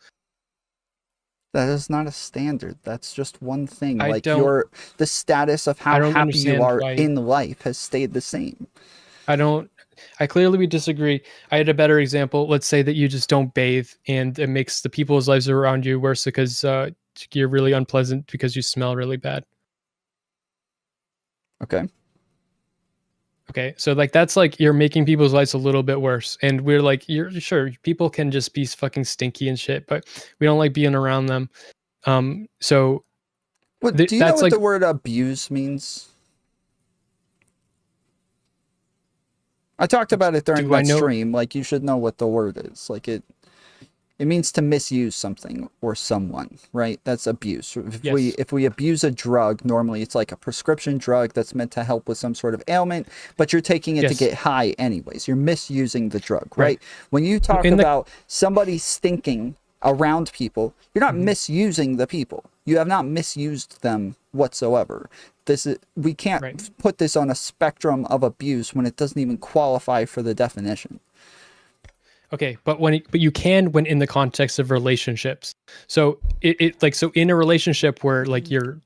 That is not a standard. That's just one thing. The status of how happy you are in life has stayed the same. I clearly disagree. I had a better example. Let's say that you just don't bathe, and it makes the people's lives around you worse because you're really unpleasant because you smell really bad. Okay. So like that's like you're making people's lives a little bit worse, and we're like, you're sure people can just be fucking stinky and shit, but we don't like being around them. So do you know what the word abuse means? I talked about it during that stream. Like, you should know what the word is. Like, it means to misuse something or someone, right? That's abuse. If we abuse a drug, normally it's like a prescription drug that's meant to help with some sort of ailment, but you're taking it to get high anyways. You're misusing the drug, right? When you talk about somebody stinking around people, you're not misusing the people. You have not misused them whatsoever. We can't put this on a spectrum of abuse when it doesn't even qualify for the definition. Okay, but but you can when in the context of relationships. So so in a relationship where like you're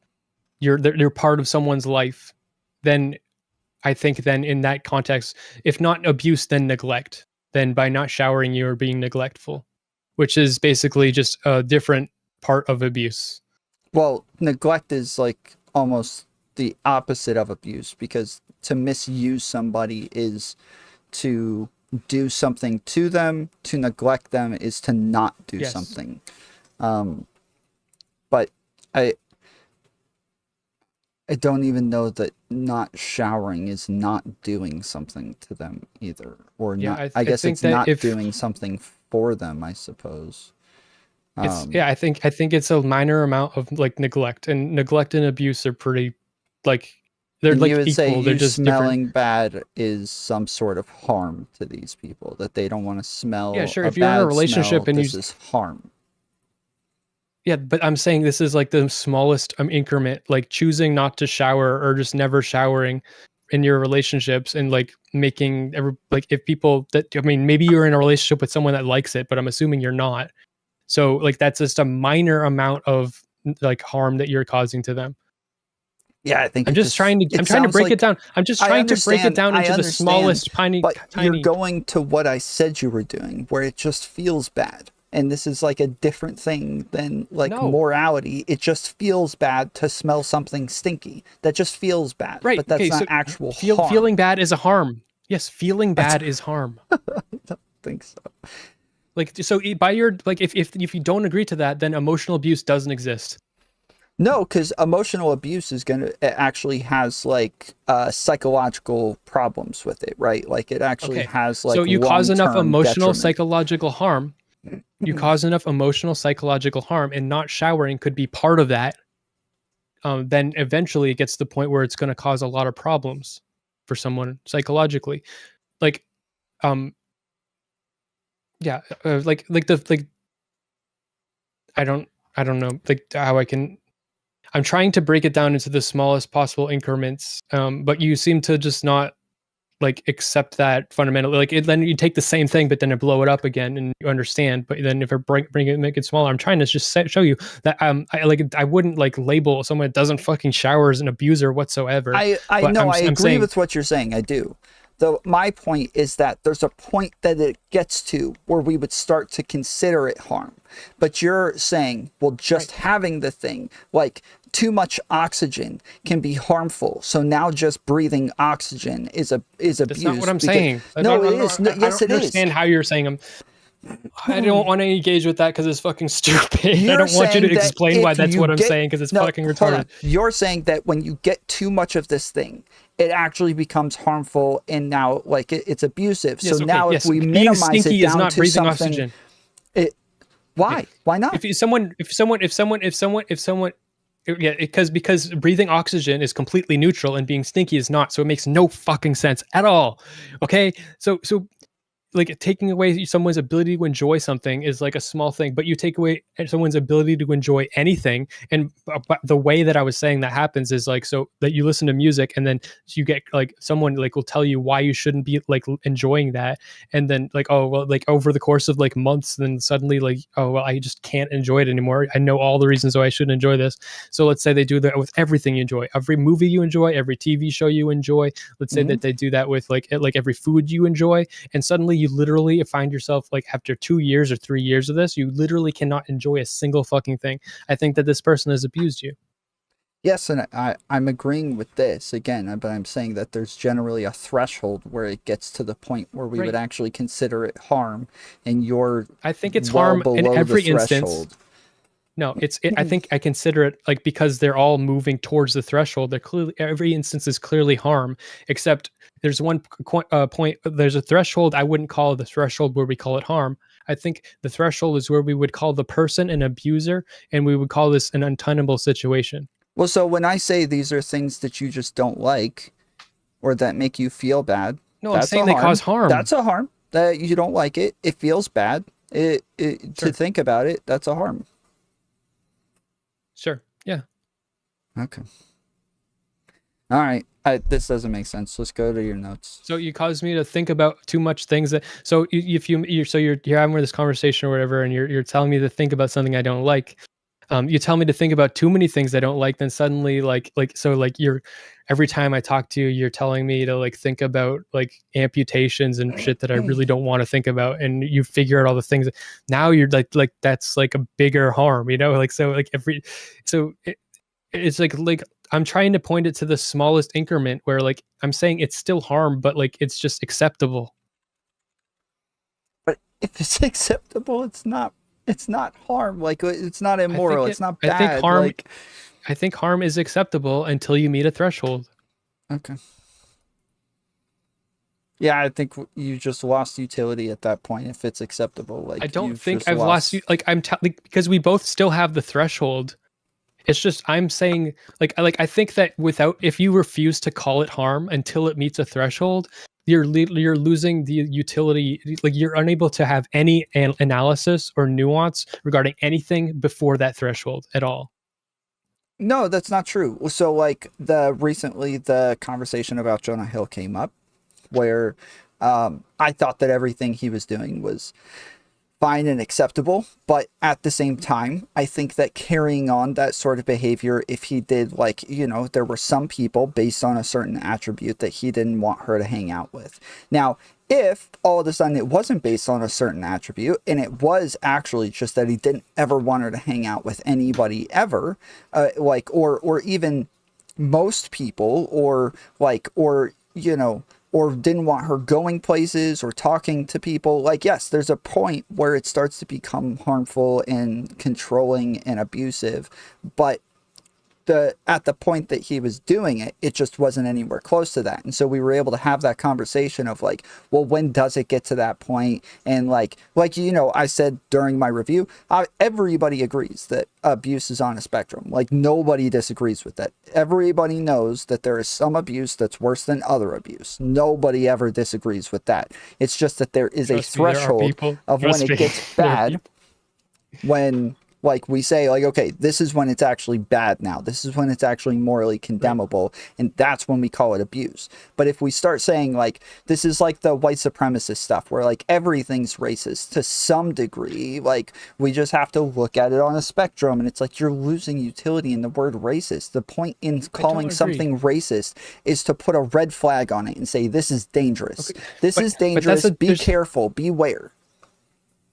part of someone's life, then I think then in that context, if not abuse, then neglect. Then by not showering, you're being neglectful, which is basically just a different part of abuse. Well, neglect is like almost the opposite of abuse, because to misuse somebody is to do something to them. To neglect them is to not do something. But I don't even know that not showering is not doing something to them either, or Yeah, not. I guess think it's that not if doing something for them, I suppose. I think it's a minor amount of like neglect, and neglect and abuse are pretty like they're And you like would say equal. They're you just different. smelling bad is some sort of harm to these people, that they don't want to smell Yeah, sure. a If you're in a bad smell. relationship and This is harm. yeah, but I'm saying this is like the smallest increment, like choosing not to shower or just never showering in your relationships, and like making like if people that, I mean, maybe you're in a relationship with someone that likes it, but I'm assuming you're not. So like that's just a minor amount of like harm that you're causing to them. Yeah, I think I'm just trying to break it down. I'm just trying to break it down into the smallest tiny. But you're going to what I said you were doing, where it just feels bad. And this is like a different thing than like morality. It just feels bad to smell something stinky. That just feels bad. Right. But that's okay, not so actual harm. feeling bad is a harm. Yes, feeling bad is harm. I don't think so. Like, so by your, like, if you don't agree to that, then emotional abuse doesn't exist. No, because emotional abuse is it actually has like psychological problems with it, right? Like it actually has like, so you cause enough emotional detriment. psychological harm. You cause enough emotional psychological harm, and not showering could be part of that. Then eventually it gets to the point where it's going to cause a lot of problems for someone psychologically. Like, yeah, like I don't know like how I can. I'm trying to break it down into the smallest possible increments, but you seem to just not like accept that fundamentally. Like then you take the same thing, but then you blow it up again, and you understand. But then if I bring it, make it smaller, I'm trying to just show you that I wouldn't like label someone that doesn't fucking shower as an abuser whatsoever. I know, I agree with what you're saying. I do. Though my point is that there's a point that it gets to where we would start to consider it harm. But you're saying, well, just having the thing, like too much oxygen can be harmful. So now just breathing oxygen is abuse. That's not what I'm saying. No, it is. Yes, it is. I understand how you're saying I don't want to engage with that because it's fucking stupid. I don't want you to explain why that's what I'm saying, because it's fucking retarded. You're saying that when you get too much of this thing, it actually becomes harmful, and now like it's abusive. Yes, so now if we being minimize stinky it down is not to breathing something, oxygen. Why? Why not? If someone, because breathing oxygen is completely neutral and being stinky is not, so it makes no fucking sense at all. Okay, so like taking away someone's ability to enjoy something is like a small thing, but you take away someone's ability to enjoy anything. And the way that I was saying that happens is like, so that you listen to music and then you get like someone like will tell you why you shouldn't be like enjoying that. And then like, oh, well, like over the course of like months, then suddenly like, oh, well, I just can't enjoy it anymore. I know all the reasons why I shouldn't enjoy this. So let's say they do that with everything you enjoy, every movie you enjoy, every TV show you enjoy. Let's say that they do that with like every food you enjoy. And suddenly you literally find yourself like after 2 years or 3 years of this, you literally cannot enjoy a single fucking thing. I think that this person has abused you. Yes, and I'm agreeing with this again, but I'm saying that there's generally a threshold where it gets to the point where we would actually consider it harm, and I think it's harm in every instance. No, I think I consider it like, because they're all moving towards the threshold. They're clearly, every instance is clearly harm, except there's one point. There's a threshold. I wouldn't call it the threshold where we call it harm. I think the threshold is where we would call the person an abuser, and we would call this an untenable situation. Well, so when I say these are things that you just don't like, or that make you feel bad, no, I'm saying they cause harm. That's a harm. That you don't like it. It feels bad. To think about it, that's a harm. Sure. Yeah. Okay. All right. This doesn't make sense. Let's go to your notes. So you caused me to think about too much things that. So if you're having this conversation or whatever, and you're telling me to think about something I don't like. You tell me to think about too many things I don't like, then suddenly you're every time I talk to you, you're telling me to like think about like amputations and shit that I really don't want to think about, and you figure out all the things. Now you're like that's like a bigger harm, like so like it's like I'm trying to point it to the smallest increment where like I'm saying it's still harm, but like it's just acceptable. But if it's acceptable, it's not harm. Like, it's not immoral. It's not bad. I think harm is acceptable until you meet a threshold. Okay. Yeah, I think you just lost utility at that point. If it's acceptable, like I don't think I've lost you. Like because we both still have the threshold. It's just I'm saying like I think that if you refuse to call it harm until it meets a threshold, you're losing the utility. Like you're unable to have any analysis or nuance regarding anything before that threshold at all. No, that's not true. So like recently the conversation about Jonah Hill came up, where I thought that everything he was doing was fine and acceptable, but at the same time, I think that carrying on that sort of behavior, if he did, like, there were some people based on a certain attribute that he didn't want her to hang out with. Now, if all of a sudden it wasn't based on a certain attribute, and it was actually just that he didn't ever want her to hang out with anybody ever, or even most people, or didn't want her going places or talking to people, like, yes, there's a point where it starts to become harmful and controlling and abusive, but at the point that he was doing it, it just wasn't anywhere close to that. And so we were able to have that conversation of like, well, when does it get to that point? And like I said during my review, everybody agrees that abuse is on a spectrum. Like, nobody disagrees with that. Everybody knows that there is some abuse that's worse than other abuse. Nobody ever disagrees with that. It's just that there is a threshold of when it gets bad, when like we say, like, okay, this is when it's actually bad now. This is when it's actually morally condemnable. And that's when we call it abuse. But if we start saying, like, this is like the white supremacist stuff where, like, everything's racist to some degree, like, we just have to look at it on a spectrum. And it's like, you're losing utility in the word racist. The point in calling something racist is to put a red flag on it and say, this is dangerous. Okay. This is dangerous. Be careful. Beware.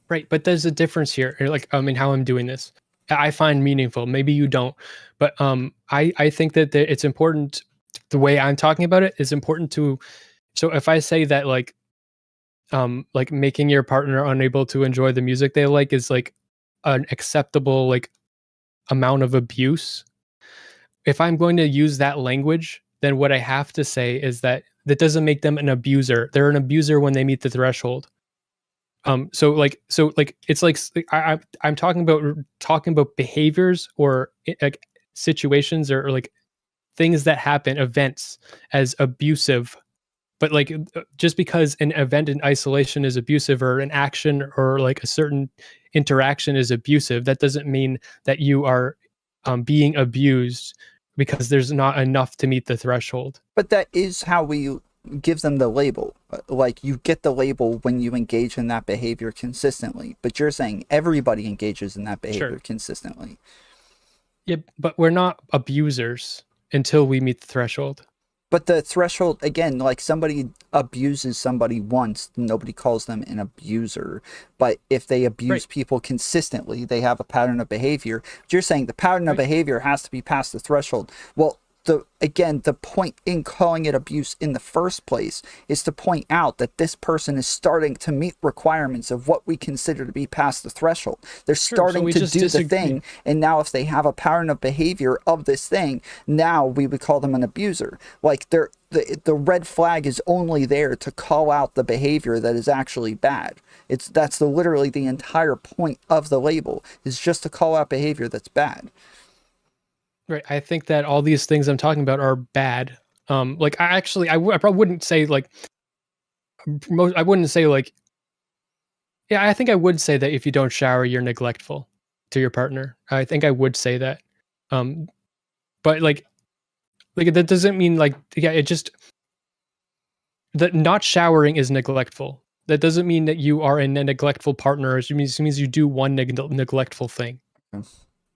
Right, but there's a difference here. Like, in how I'm doing this, I find meaningful. Maybe you don't, but I think that it's important. The way I'm talking about it is important to. So if I say that like making your partner unable to enjoy the music they like is like an acceptable like amount of abuse. If I'm going to use that language, then what I have to say is that doesn't make them an abuser. They're an abuser when they meet the threshold. So it's like I'm talking about behaviors or like situations or like things that happen, events as abusive, but like just because an event in isolation is abusive or an action or like a certain interaction is abusive, that doesn't mean that you are being abused because there's not enough to meet the threshold. But that is how we give them the label. Like, you get the label when you engage in that behavior consistently, but you're saying everybody engages in that behavior consistently. Yeah, but we're not abusers until we meet the threshold. But the threshold, again, like, somebody abuses somebody once, nobody calls them an abuser. But if they abuse people consistently, they have a pattern of behavior. But you're saying the pattern of behavior has to be past the threshold. Well, the point in calling it abuse in the first place is to point out that this person is starting to meet requirements of what we consider to be past the threshold. They're starting to do the thing, and now if they have a pattern of behavior of this thing, now we would call them an abuser. Like, the red flag is only there to call out the behavior that is actually bad. That's literally the entire point of the label, is just to call out behavior that's bad. Right. I think that all these things I'm talking about are bad. Like, I probably wouldn't say like I wouldn't say like, yeah, I think I would say that if you don't shower, you're neglectful to your partner. I think I would say that. But like, Like that doesn't mean like it just that not showering is neglectful. That doesn't mean that you are a neglectful partner. It means you do one neglectful thing. All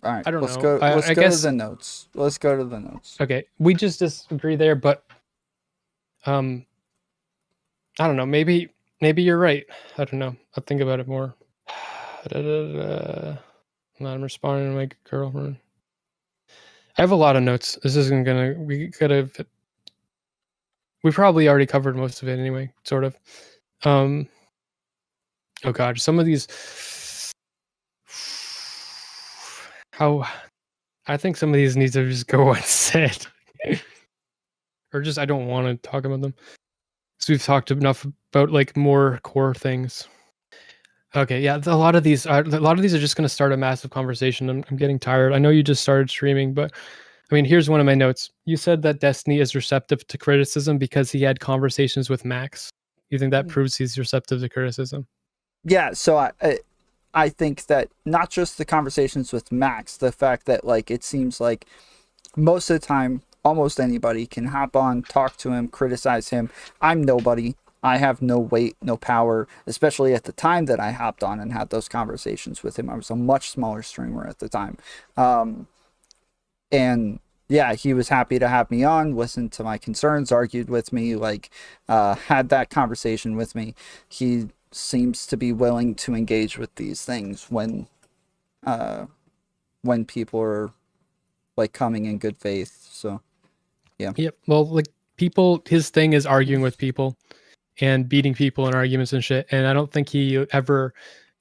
right, I don't let's know. go. Let's I go to guess the notes. Let's go to the notes. okay. We just disagree there, but I don't know. Maybe you're right. I don't know. I'll think about it more. I'm responding to my girlfriend. I have a lot of notes. This isn't gonna. We probably already covered most of it anyway, sort of. Oh god, some of these. How I think some of these need to just go unsaid, or just I don't want to talk about them. So we've talked enough about like more core things. Okay, yeah, a lot of these are just going to start a massive conversation. I'm getting tired. I know you just started streaming, but I mean, here's one of my notes. You said that Destiny is receptive to criticism because he had conversations with Max. You think that proves he's receptive to criticism? Yeah, so I think that not just the conversations with Max, the fact that like it seems like most of the time almost anybody can hop on, talk to him, criticize him. I'm nobody. I have no weight, no power, especially at the time that I hopped on and had those conversations with him. I was a much smaller streamer at the time. And yeah, he was happy to have me on, listened to my concerns, argued with me, like had that conversation with me. He seems to be willing to engage with these things when people are like coming in good faith. So yeah. Yep. Well, like people, his thing is arguing with people and beating people in arguments and shit. And I don't think he ever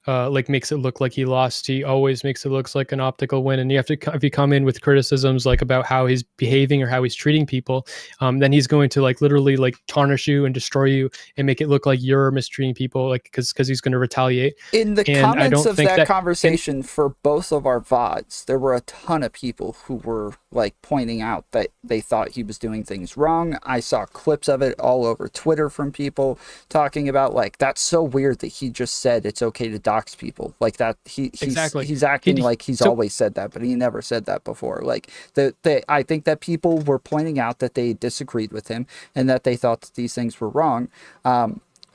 like makes it look like he lost. He always makes it look like an optical win. And you have to, if you come in with criticisms like about how he's behaving or how he's treating people, then he's going to like literally like tarnish you and destroy you and make it look like you're mistreating people, like because he's going to retaliate. In the And comments of that conversation for both of our VODs, there were a ton of people who were like pointing out that they thought he was doing things wrong. I saw clips of it all over Twitter from people talking about like, that's so weird that he just said it's okay to dox people like that. He's acting like he's always said that, but he never said that before. Like I think that people were pointing out that they disagreed with him and that they thought that these things were wrong.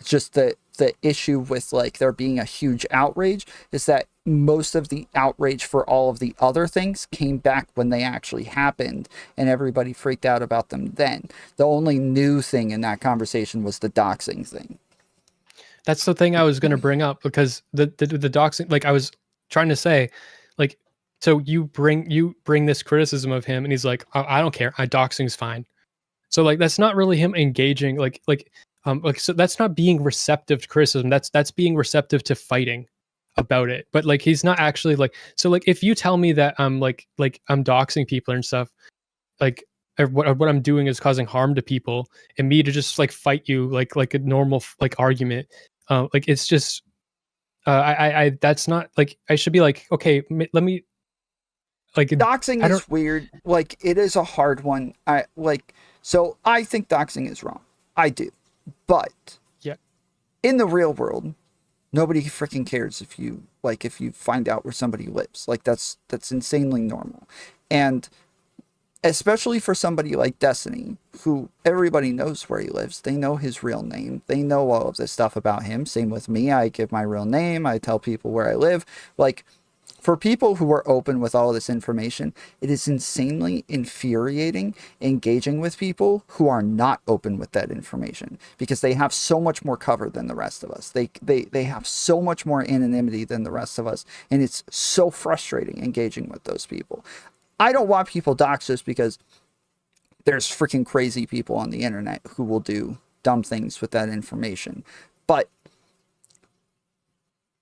Just the issue with like there being a huge outrage is that most of the outrage for all of the other things came back when they actually happened and everybody freaked out about them then. The only new thing in that conversation was the doxing thing. That's the thing I was going to bring up because the doxing, like I was trying to say, like, so you bring this criticism of him and he's like, I don't care. Doxing's fine. So like, that's not really him engaging. So that's not being receptive to criticism. That's being receptive to fighting about it. But like, he's not actually like, so like, if you tell me that I'm like I'm doxing people and stuff, like, what I'm doing is causing harm to people, and me to just like fight you like a normal like argument, like it's just I that's not like I should be like, okay, let me like doxing is weird. Like it is a hard one. I think doxing is wrong. I do, but yeah, in the real world, nobody freaking cares if you find out where somebody lives. Like that's insanely normal, and especially for somebody like Destiny, who everybody knows where he lives. They know his real name. They know all of this stuff about him. Same with me. I give my real name. I tell people where I live. Like, for people who are open with all of this information, it is insanely infuriating engaging with people who are not open with that information because they have so much more cover than the rest of us. They have so much more anonymity than the rest of us. And it's so frustrating engaging with those people. I don't want people doxed us because there's freaking crazy people on the internet who will do dumb things with that information. But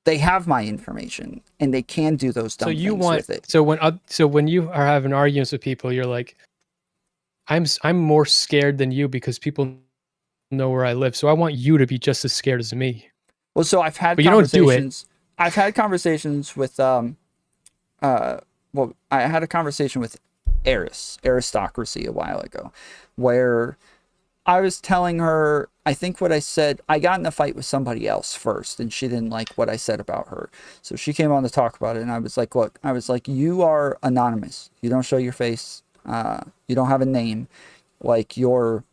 they have my information and they can do those dumb things with it. So when you are having arguments with people, you're like, I'm more scared than you because people know where I live. So I want you to be just as scared as me. Well, so I've had I've had conversations with I had a conversation with Aristocracy a while ago where I was telling her, I think what I said, I got in a fight with somebody else first and she didn't like what I said about her. So she came on to talk about it and I was like, look, you are anonymous. You don't show your face. You don't have a name. Like,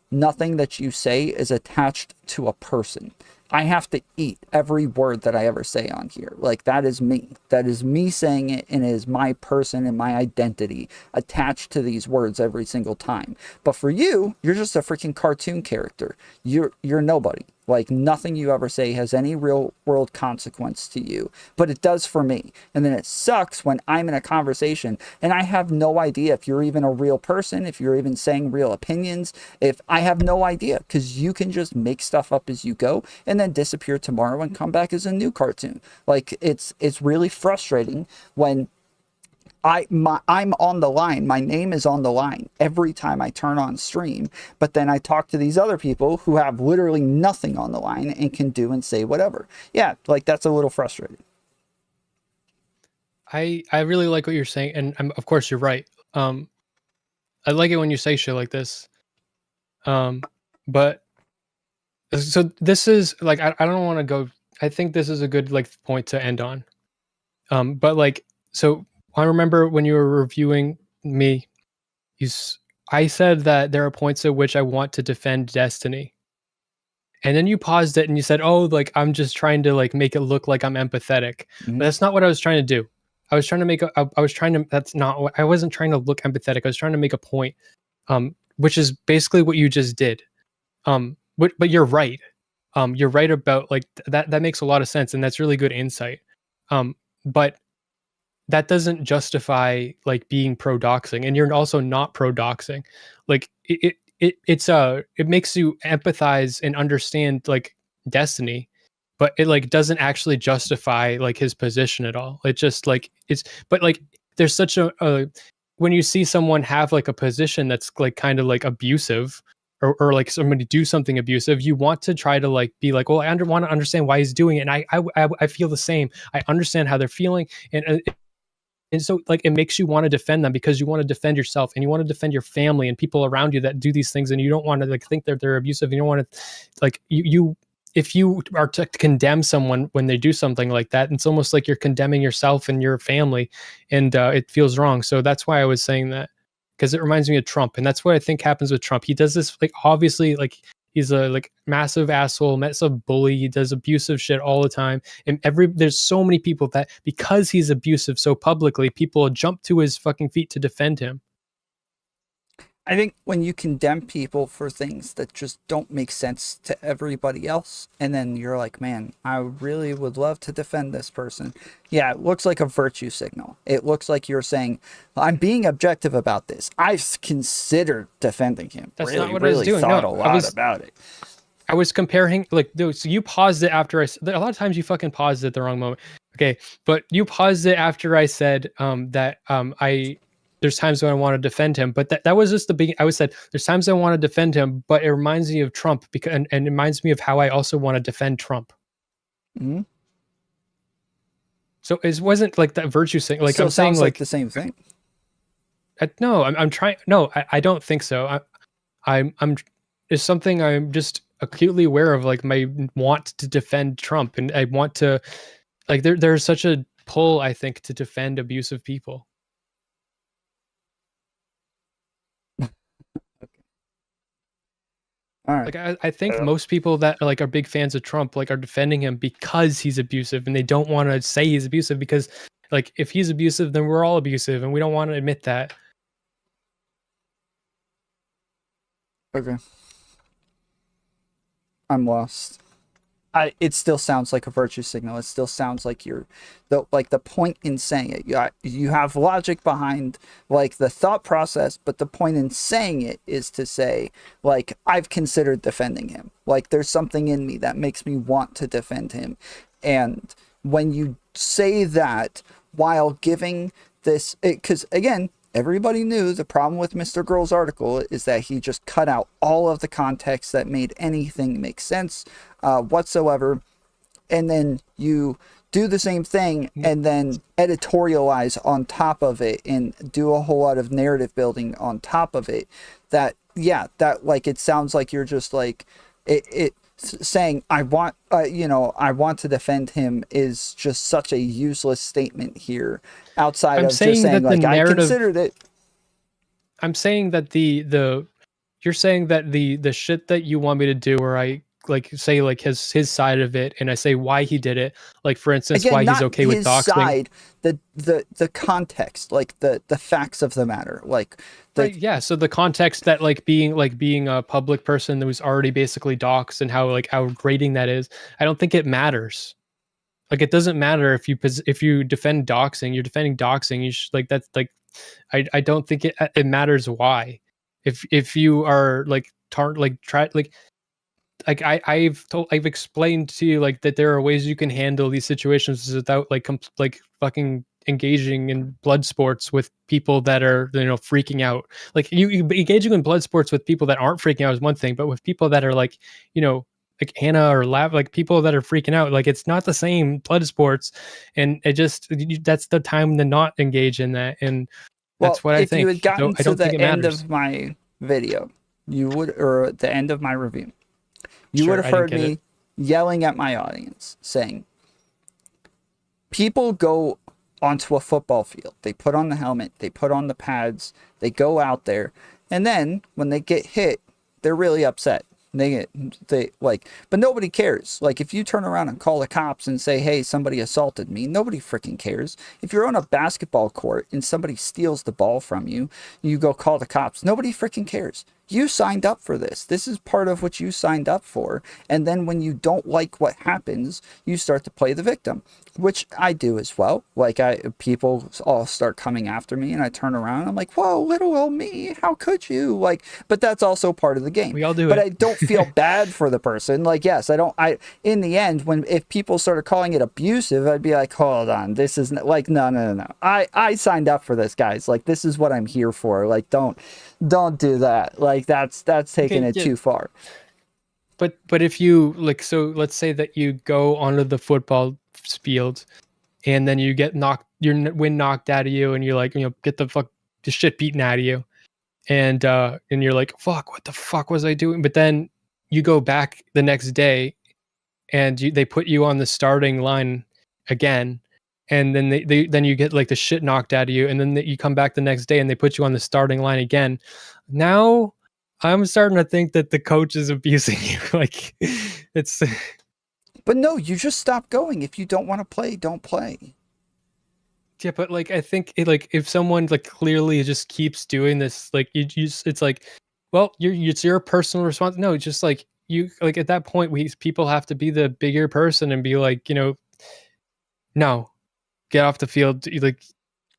nothing that you say is attached to a person. I have to eat every word that I ever say on here. Like, that is me. That is me saying it, and it is my person and my identity attached to these words every single time. But for you, you're just a freaking cartoon character. You're nobody. Like, nothing you ever say has any real world consequence to you, but it does for me. And then it sucks when I'm in a conversation and I have no idea if you're even a real person, if you're even saying real opinions, if I have no idea, because you can just make stuff up as you go and then disappear tomorrow and come back as a new cartoon. Like, it's really frustrating when I'm on the line. My name is on the line every time I turn on stream. But then I talk to these other people who have literally nothing on the line and can do and say whatever. Yeah, like, that's a little frustrating. I really like what you're saying, and of course you're right. I like it when you say shit like this. But so this is like, I don't want to go. I think this is a good like point to end on. But like, so I remember when you were reviewing me, I said that there are points at which I want to defend Destiny. And then you paused it and you said, "Oh, like, I'm just trying to like make it look like I'm empathetic." But that's not what I was trying to do. I was trying to make that's not what I wasn't trying to look empathetic. I was trying to make a point, which is basically what you just did. But you're right. You're right about like that makes a lot of sense, and that's really good insight. But that doesn't justify like being pro doxing, and you're also not pro doxing. Like, it makes you empathize and understand like Destiny, but it like doesn't actually justify like his position at all. It just like but like there's such a when you see someone have like a position that's like kind of like abusive, or like somebody do something abusive, you want to try to like be like, well, I want to understand why he's doing it, and I feel the same. I understand how they're feeling, and so like it makes you want to defend them because you want to defend yourself, and you want to defend your family and people around you that do these things, and you don't want to like think that they're abusive. You don't want to like if you are to condemn someone when they do something like that, it's almost like you're condemning yourself and your family, and it feels wrong. So that's why I was saying that, because it reminds me of Trump, and that's what I think happens with Trump. He does this like obviously like he's a like massive asshole, massive bully. He does abusive shit all the time. And there's so many people that because he's abusive so publicly, people jump to his fucking feet to defend him. I think when you condemn people for things that just don't make sense to everybody else, and then you're like, man, I really would love to defend this person. Yeah, it looks like a virtue signal. It looks like you're saying, I'm being objective about this. I've considered defending him. That's really, not what really I was doing. thought a lot about it. I was comparing, like, dude, so you paused it after a lot of times you fucking paused it at the wrong moment. Okay, but you paused it after I said that there's times when I want to defend him, but that was just the beginning. I said there's times I want to defend him, but it reminds me of Trump because and it reminds me of how I also want to defend Trump. Mm-hmm. So it wasn't like that virtue thing. Like, so I'm saying like the same thing. No, I'm trying. No, I don't think so. I'm it's something I'm just acutely aware of, like my want to defend Trump, and I want to like there's such a pull, I think, to defend abusive people. All right. Like I think most people that like are big fans of Trump like are defending him because he's abusive, and they don't want to say he's abusive because like if he's abusive, then we're all abusive, and we don't want to admit that. Okay. I'm lost. It still sounds like a virtue signal. It still sounds like the point in saying it. You have logic behind like the thought process, but the point in saying it is to say like I've considered defending him. Like there's something in me that makes me want to defend him. And when you say that while giving this, because again, everybody knew the problem with Mr. Girl's article is that he just cut out all of the context that made anything make sense whatsoever. And then you do the same thing and then editorialize on top of it and do a whole lot of narrative building on top of it. That like it sounds like you're just like it saying I want to defend him is just such a useless statement here outside of just saying like I considered it. I'm saying that you're saying that the shit that you want me to do, where I like say like his side of it, and I say why he did it, like for instance, Again, why he's not okay with his doxing. side, the context, like the facts of the matter, like Right, yeah. So the context that being a public person that was already basically doxed, and how grating that is, I don't think it matters. Like it doesn't matter if you defend doxing, you're defending doxing. You should like that's like I don't think it matters why. If you are like try I've explained to you like that there are ways you can handle these situations without like fucking engaging in blood sports with people that are freaking out. Like you engaging in blood sports with people that aren't freaking out is one thing, but with people that are like like Hannah or Lav, like people that are freaking out, like it's not the same blood sports, and that's the time to not engage in that, and well, that's what I if you had think. Though gotten I to don't think the it end matters. of my video, you would, or the end of my review, you would Sure, have I didn't heard get it. me yelling at my audience saying, people go onto a football field, they put on the helmet, they put on the pads, they go out there, and then when they get hit, they're really upset. They like, but nobody cares. Like if you turn around and call the cops and say, hey, somebody assaulted me, nobody freaking cares. If you're on a basketball court and somebody steals the ball from you, you go call the cops, nobody freaking cares. You signed up for this. This is part of what you signed up for. And then when you don't like what happens, you start to play the victim, which I do as well. Like people all start coming after me and I turn around and I'm like, whoa, little old me, how could you? Like, but that's also part of the game. We all do But it. I don't feel bad for the person. Like, yes, in the end, if people started calling it abusive, I'd be like, hold on, this isn't like, no. I signed up for this, guys. Like, this is what I'm here for. Like, don't do that. Like that's taking Okay, it yeah. too far. But if you like, so let's say that you go onto the football field, and then you get your wind knocked out of you, and you're like, get the shit beaten out of you, and you're like, fuck, what the fuck was I doing? But then you go back the next day, and they put you on the starting line again, and then then you get like the shit knocked out of you, and then you come back the next day and they put you on the starting line again. Now I'm starting to think that the coach is abusing you. Like it's But no, you just stop going. If you don't want to play, don't play. yeah, but like I think like if someone like clearly just keeps doing this, like it's like, well, it's your personal response. No, it's just like you like at that point people have to be the bigger person and be like, no, get off the field. Like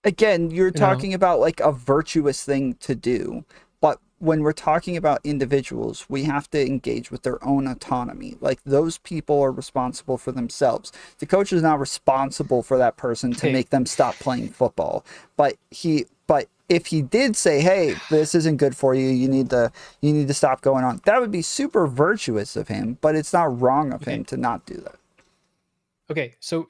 Again, you're you know, talking about like a virtuous thing to do. But when we're talking about individuals, we have to engage with their own autonomy. Like those people are responsible for themselves. The coach is not responsible for that person to hey, make them stop playing football. But if he did say, hey, this isn't good for you, you need to stop going on, that would be super virtuous of him, but it's not wrong of him to not do that. okay, so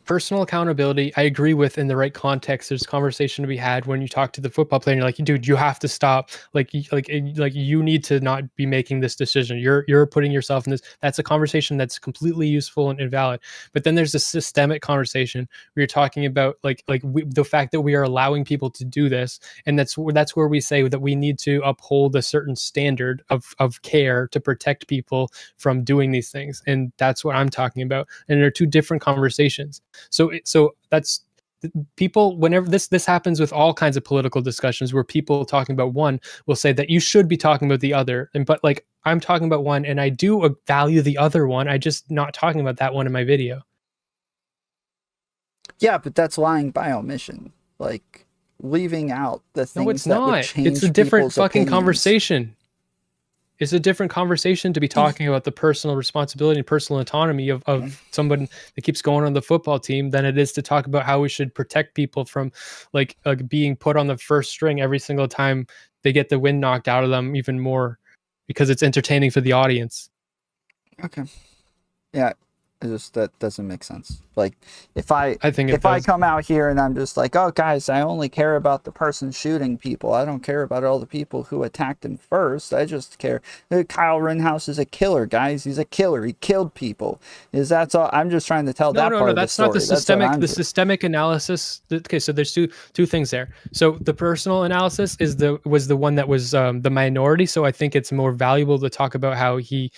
personal accountability, I agree with in the right context. There's a conversation to be had when you talk to the football player and you're like, dude, you have to stop. Like you need to not be making this decision. You're putting yourself in this. That's a conversation that's completely useful and valid. But then there's a systemic conversation where you're talking about the fact that we are allowing people to do this, and that's where we say that we need to uphold a certain standard of care to protect people from doing these things, and that's what I'm talking about. And they're two different conversations. So that's people. Whenever this happens with all kinds of political discussions, where people talking about one will say that you should be talking about the other, but like I'm talking about one, and I do value the other one. I just not talking about that one in my video. Yeah, but that's lying by omission. Like leaving out the things No, it's that would not. It's a change different people's fucking opinions. conversation. It's a different conversation to be talking about the personal responsibility and personal autonomy of someone that keeps going on the football team than it is to talk about how we should protect people from like being put on the first string every single time they get the wind knocked out of them even more because it's entertaining for the audience. Okay. Yeah. That doesn't make sense. Like, if I think it if I does. come out here and I'm just like, oh guys, I only care about the person shooting people. I don't care about all the people who attacked him first. I just care. Kyle Rittenhouse is a killer, guys. He's a killer. He killed people. That's all. I'm just trying to tell that part of the That's story. not the That's what systemic. I'm The doing. systemic analysis. Okay, so there's two things there. So the personal analysis was the one that was the minority. So I think it's more valuable to talk about how he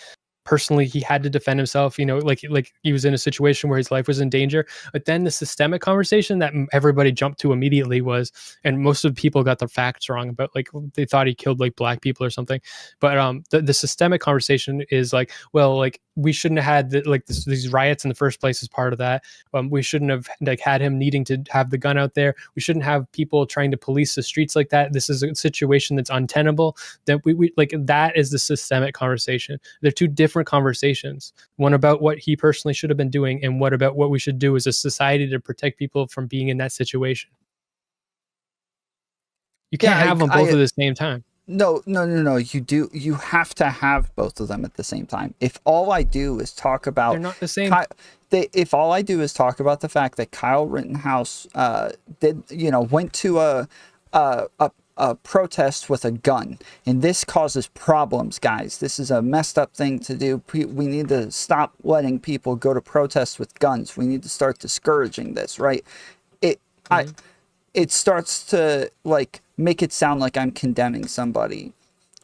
personally he had to defend himself, like he was in a situation where his life was in danger. But then the systemic conversation that everybody jumped to immediately was, and most of the people got the facts wrong about, like, they thought he killed like black people or something. But the systemic conversation is like, well, like, we shouldn't have had these riots in the first place as part of that. We shouldn't have like had him needing to have the gun out there. We shouldn't have people trying to police the streets like that. This is a situation that's untenable. That we like, that is the systemic conversation. They're two different conversations. One about what he personally should have been doing, and what about what we should do as a society to protect people from being in that situation. You can't have them both at the same time. No. You have to have both of them at the same time. If all I do is talk about, they're not the same. If all I do is talk about the fact that Kyle Rittenhouse went to a protest with a gun, and this causes problems, guys. This is a messed up thing to do. We need to stop letting people go to protests with guns. We need to start discouraging this, right? It starts to like make it sound like I'm condemning somebody.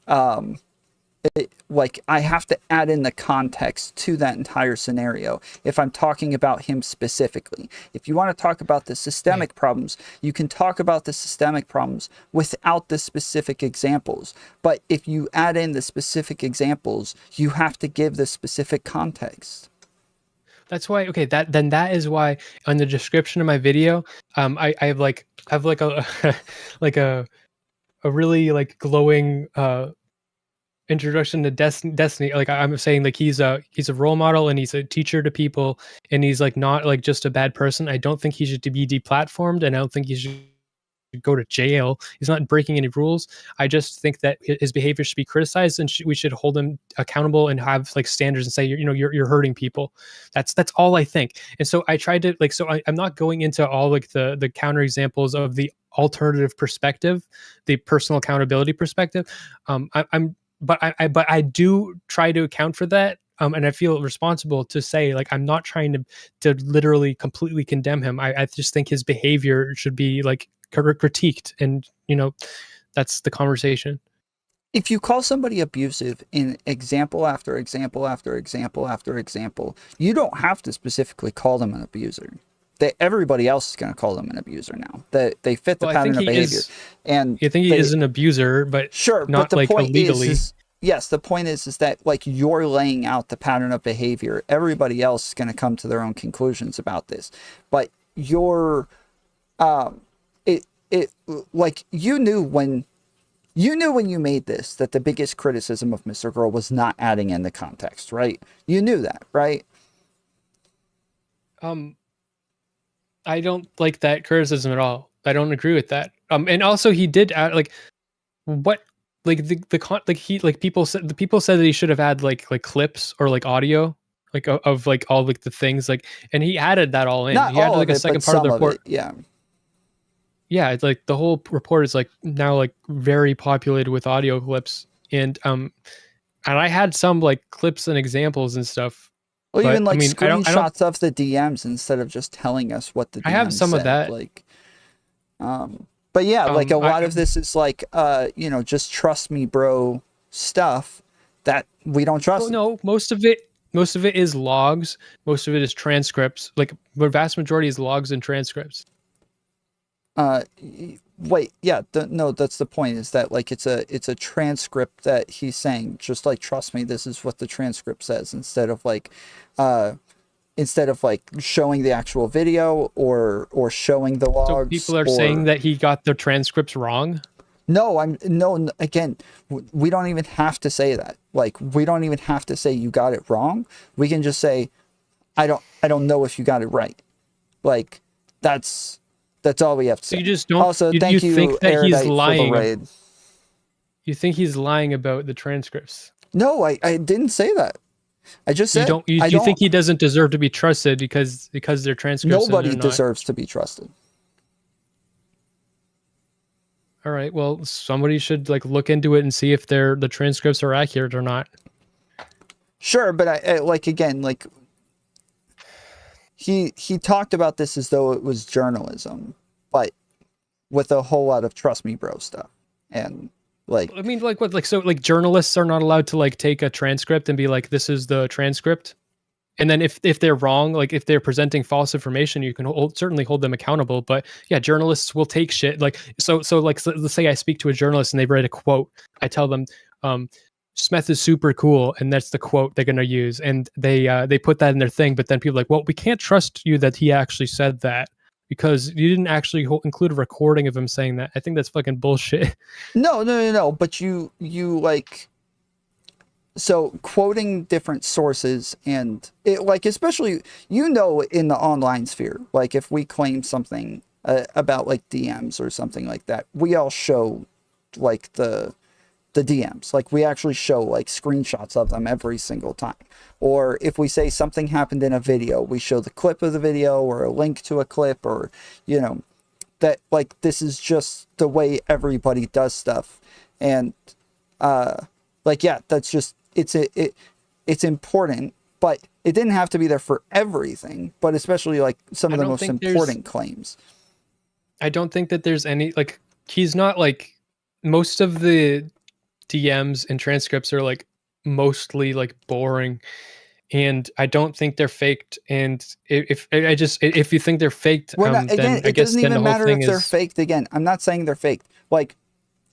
Like, I have to add in the context to that entire scenario if I'm talking about him specifically. If you want to talk about the systemic problems, you can talk about the systemic problems without the specific examples. But if you add in the specific examples, you have to give the specific context. That's why. Okay, that is why on the description of my video, I have like a like a really like glowing introduction to Destiny. Like, I'm saying, like, he's a role model, and he's a teacher to people, and he's like not like just a bad person. I don't think he should be deplatformed, and I don't think he should go to jail. He's not breaking any rules. I just think that his behavior should be criticized, and we should hold him accountable and have like standards and say, you're hurting people. That's all I think. And so I tried to I'm not going into all like the counter examples of the alternative perspective, the personal accountability perspective. But I do try to account for that. And I feel responsible to say, like, I'm not trying to literally completely condemn him. I just think his behavior should be like critiqued, and that's the conversation. If you call somebody abusive in example after example after example after example, you don't have to specifically call them an abuser. Everybody else is going to call them an abuser now. They fit the pattern of behavior. And you think he is an abuser, but sure, not but the like point illegally. Yes, the point is that, like, you're laying out the pattern of behavior. Everybody else is going to come to their own conclusions about this. But like, you knew when you made this that the biggest criticism of Mr. Girl was not adding in the context, right? You knew that, right? I don't like that criticism at all. I don't agree with that. And also he did add like what like people said that he should have had like clips or like audio like of like all like the things like, and he added that all in. Not he added all like of a it, second but part of the some report. it, yeah. Yeah, it's like the whole report is like now like very populated with audio clips, and I had some like clips and examples and stuff. Well, but, even like screenshots I don't, of the DMs instead of just telling us what the DMs I have some said. of that. Like, but yeah, like a lot of this is like, just trust me, bro, stuff that we don't trust. Well, no, most of it is logs. Most of it is transcripts. Like the vast majority is logs and transcripts. Wait, yeah, no, that's the point, is that like it's a transcript that he's saying, just like, trust me, this is what the transcript says, instead of like showing the actual video or showing the logs. So people are saying that he got the transcripts wrong? No, again, we don't even have to say that. Like, we don't even have to say you got it wrong. We can just say, I don't know if you got it right. Like, that's all we have to say. So you just don't. Also, thank you, think that he's Erudite, lying? for the raid. You think he's lying about the transcripts? No, I didn't say that. I just You said don't. You think he doesn't deserve to be trusted because their transcripts. Nobody deserves to be trusted. All right. Well, somebody should like look into it and see if the transcripts are accurate or not. Sure, but I like again, like he talked about this as though it was journalism, but with a whole lot of trust me bro stuff. And like, I mean, like what, like, so like journalists are not allowed to like take a transcript and be like, this is the transcript. And then if they're wrong, like if they're presenting false information, you can certainly hold them accountable. But yeah, journalists will take shit. Like, so like, let's say I speak to a journalist and they write a quote. I tell them, Smeth is super cool, and that's the quote they're gonna use, and they put that in their thing. But then people are like, well, we can't trust you that he actually said that because you didn't actually include a recording of him saying that. I think that's fucking bullshit. No. But you like, so quoting different sources and it, like, especially, in the online sphere, like if we claim something about like DMs or something like that, we all show like the DMs, like we actually show like screenshots of them every single time. Or if we say something happened in a video, we show the clip of the video or a link to a clip, or that, like, this is just the way everybody does stuff. And like, yeah, that's just, it's important, but it didn't have to be there for everything, but especially like some of the most important claims. I don't think that there's any, like, he's not like, most of the DMs and transcripts are like mostly like boring, and I don't think they're faked. And if you think they're faked, again, then I it guess doesn't then even the whole matter thing if they're is faked. Again, I'm not saying they're faked. Like,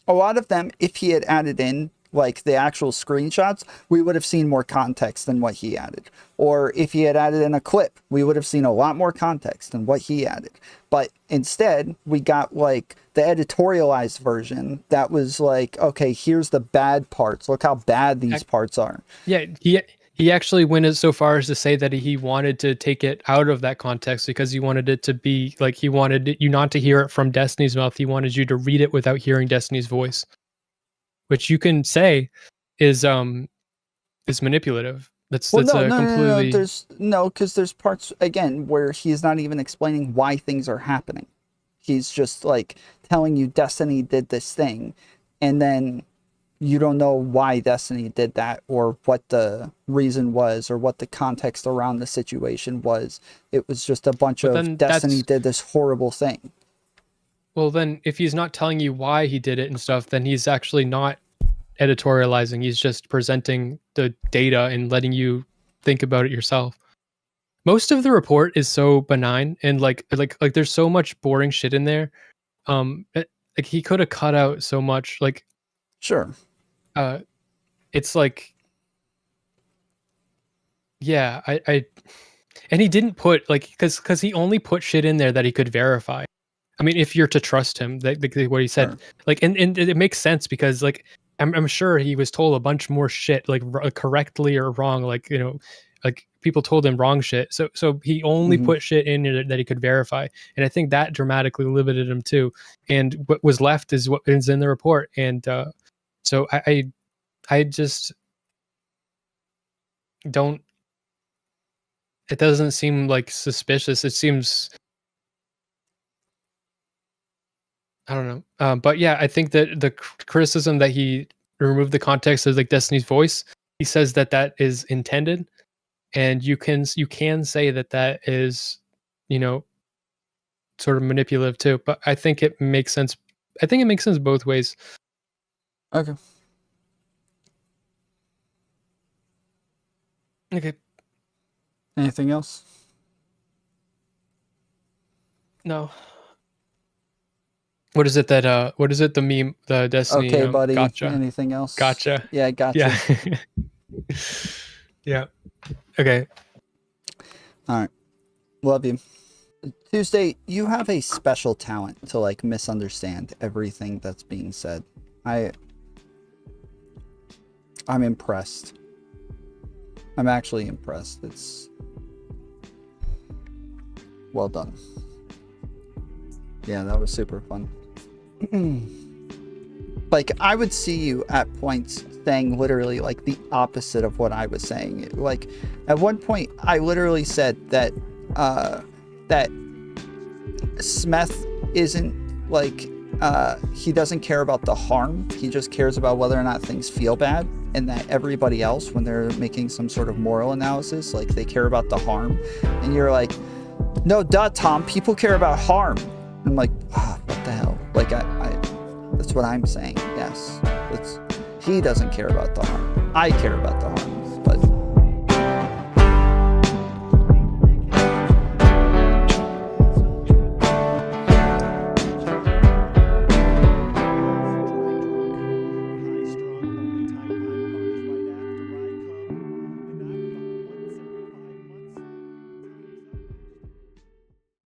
a lot of them, if he had added in like the actual screenshots, we would have seen more context than what he added. Or if he had added in a clip, we would have seen a lot more context than what he added. But instead, we got like the editorialized version that was like, okay, here's the bad parts. Look how bad these parts are. Yeah, he actually went as so far as to say that he wanted to take it out of that context because he wanted it to be like, he wanted you not to hear it from Destiny's mouth. He wanted you to read it without hearing Destiny's voice, which you can say is manipulative. That's completely... because there's parts, again, where he's not even explaining why things are happening. He's just like telling you Destiny did this thing, and then you don't know why Destiny did that, or what the reason was, or what the context around the situation was. It was just a bunch of Destiny did this horrible thing. Well, then if he's not telling you why he did it and stuff, then he's actually not editorializing. He's just presenting the data and letting you think about it yourself. Most of the report is so benign, and like there's so much boring shit in there. Like he could have cut out so much. Like, sure. It's like, yeah, I and he didn't put like, because he only put shit in there that he could verify. I mean, if you're to trust him, what he said, sure. Like, and it makes sense because like I'm sure he was told a bunch more shit, like correctly or wrong, like like people told him wrong shit. So he only put shit in there that he could verify, and I think that dramatically limited him too. And what was left is what is in the report, and so I just don't. It doesn't seem like suspicious. It seems, I don't know. But yeah, I think that the criticism that he removed the context of like Destiny's voice, he says that is intended, and you can say that is, sort of manipulative too. But I think it makes sense. I think it makes sense both ways. Okay. Okay. Anything else? No. What is it the meme, the Destiny? Okay, buddy. Gotcha. Anything else? Gotcha. Yeah, gotcha. Yeah. Yeah. Okay. All right. Love you. Tuesday, you have a special talent to like misunderstand everything that's being said. I'm impressed. I'm actually impressed. It's well done. Yeah, that was super fun. like, I would see you at points saying literally like the opposite of what I was saying. Like, at one point, I literally said that that Smeth isn't like he doesn't care about the harm. He just cares about whether or not things feel bad, and that everybody else, when they're making some sort of moral analysis, like they care about the harm. And you're like, no, duh, Tom. People care about harm. And I'm like, what the hell? Like, I that's what I'm saying. Yes, he doesn't care about the harm. I care about the harm.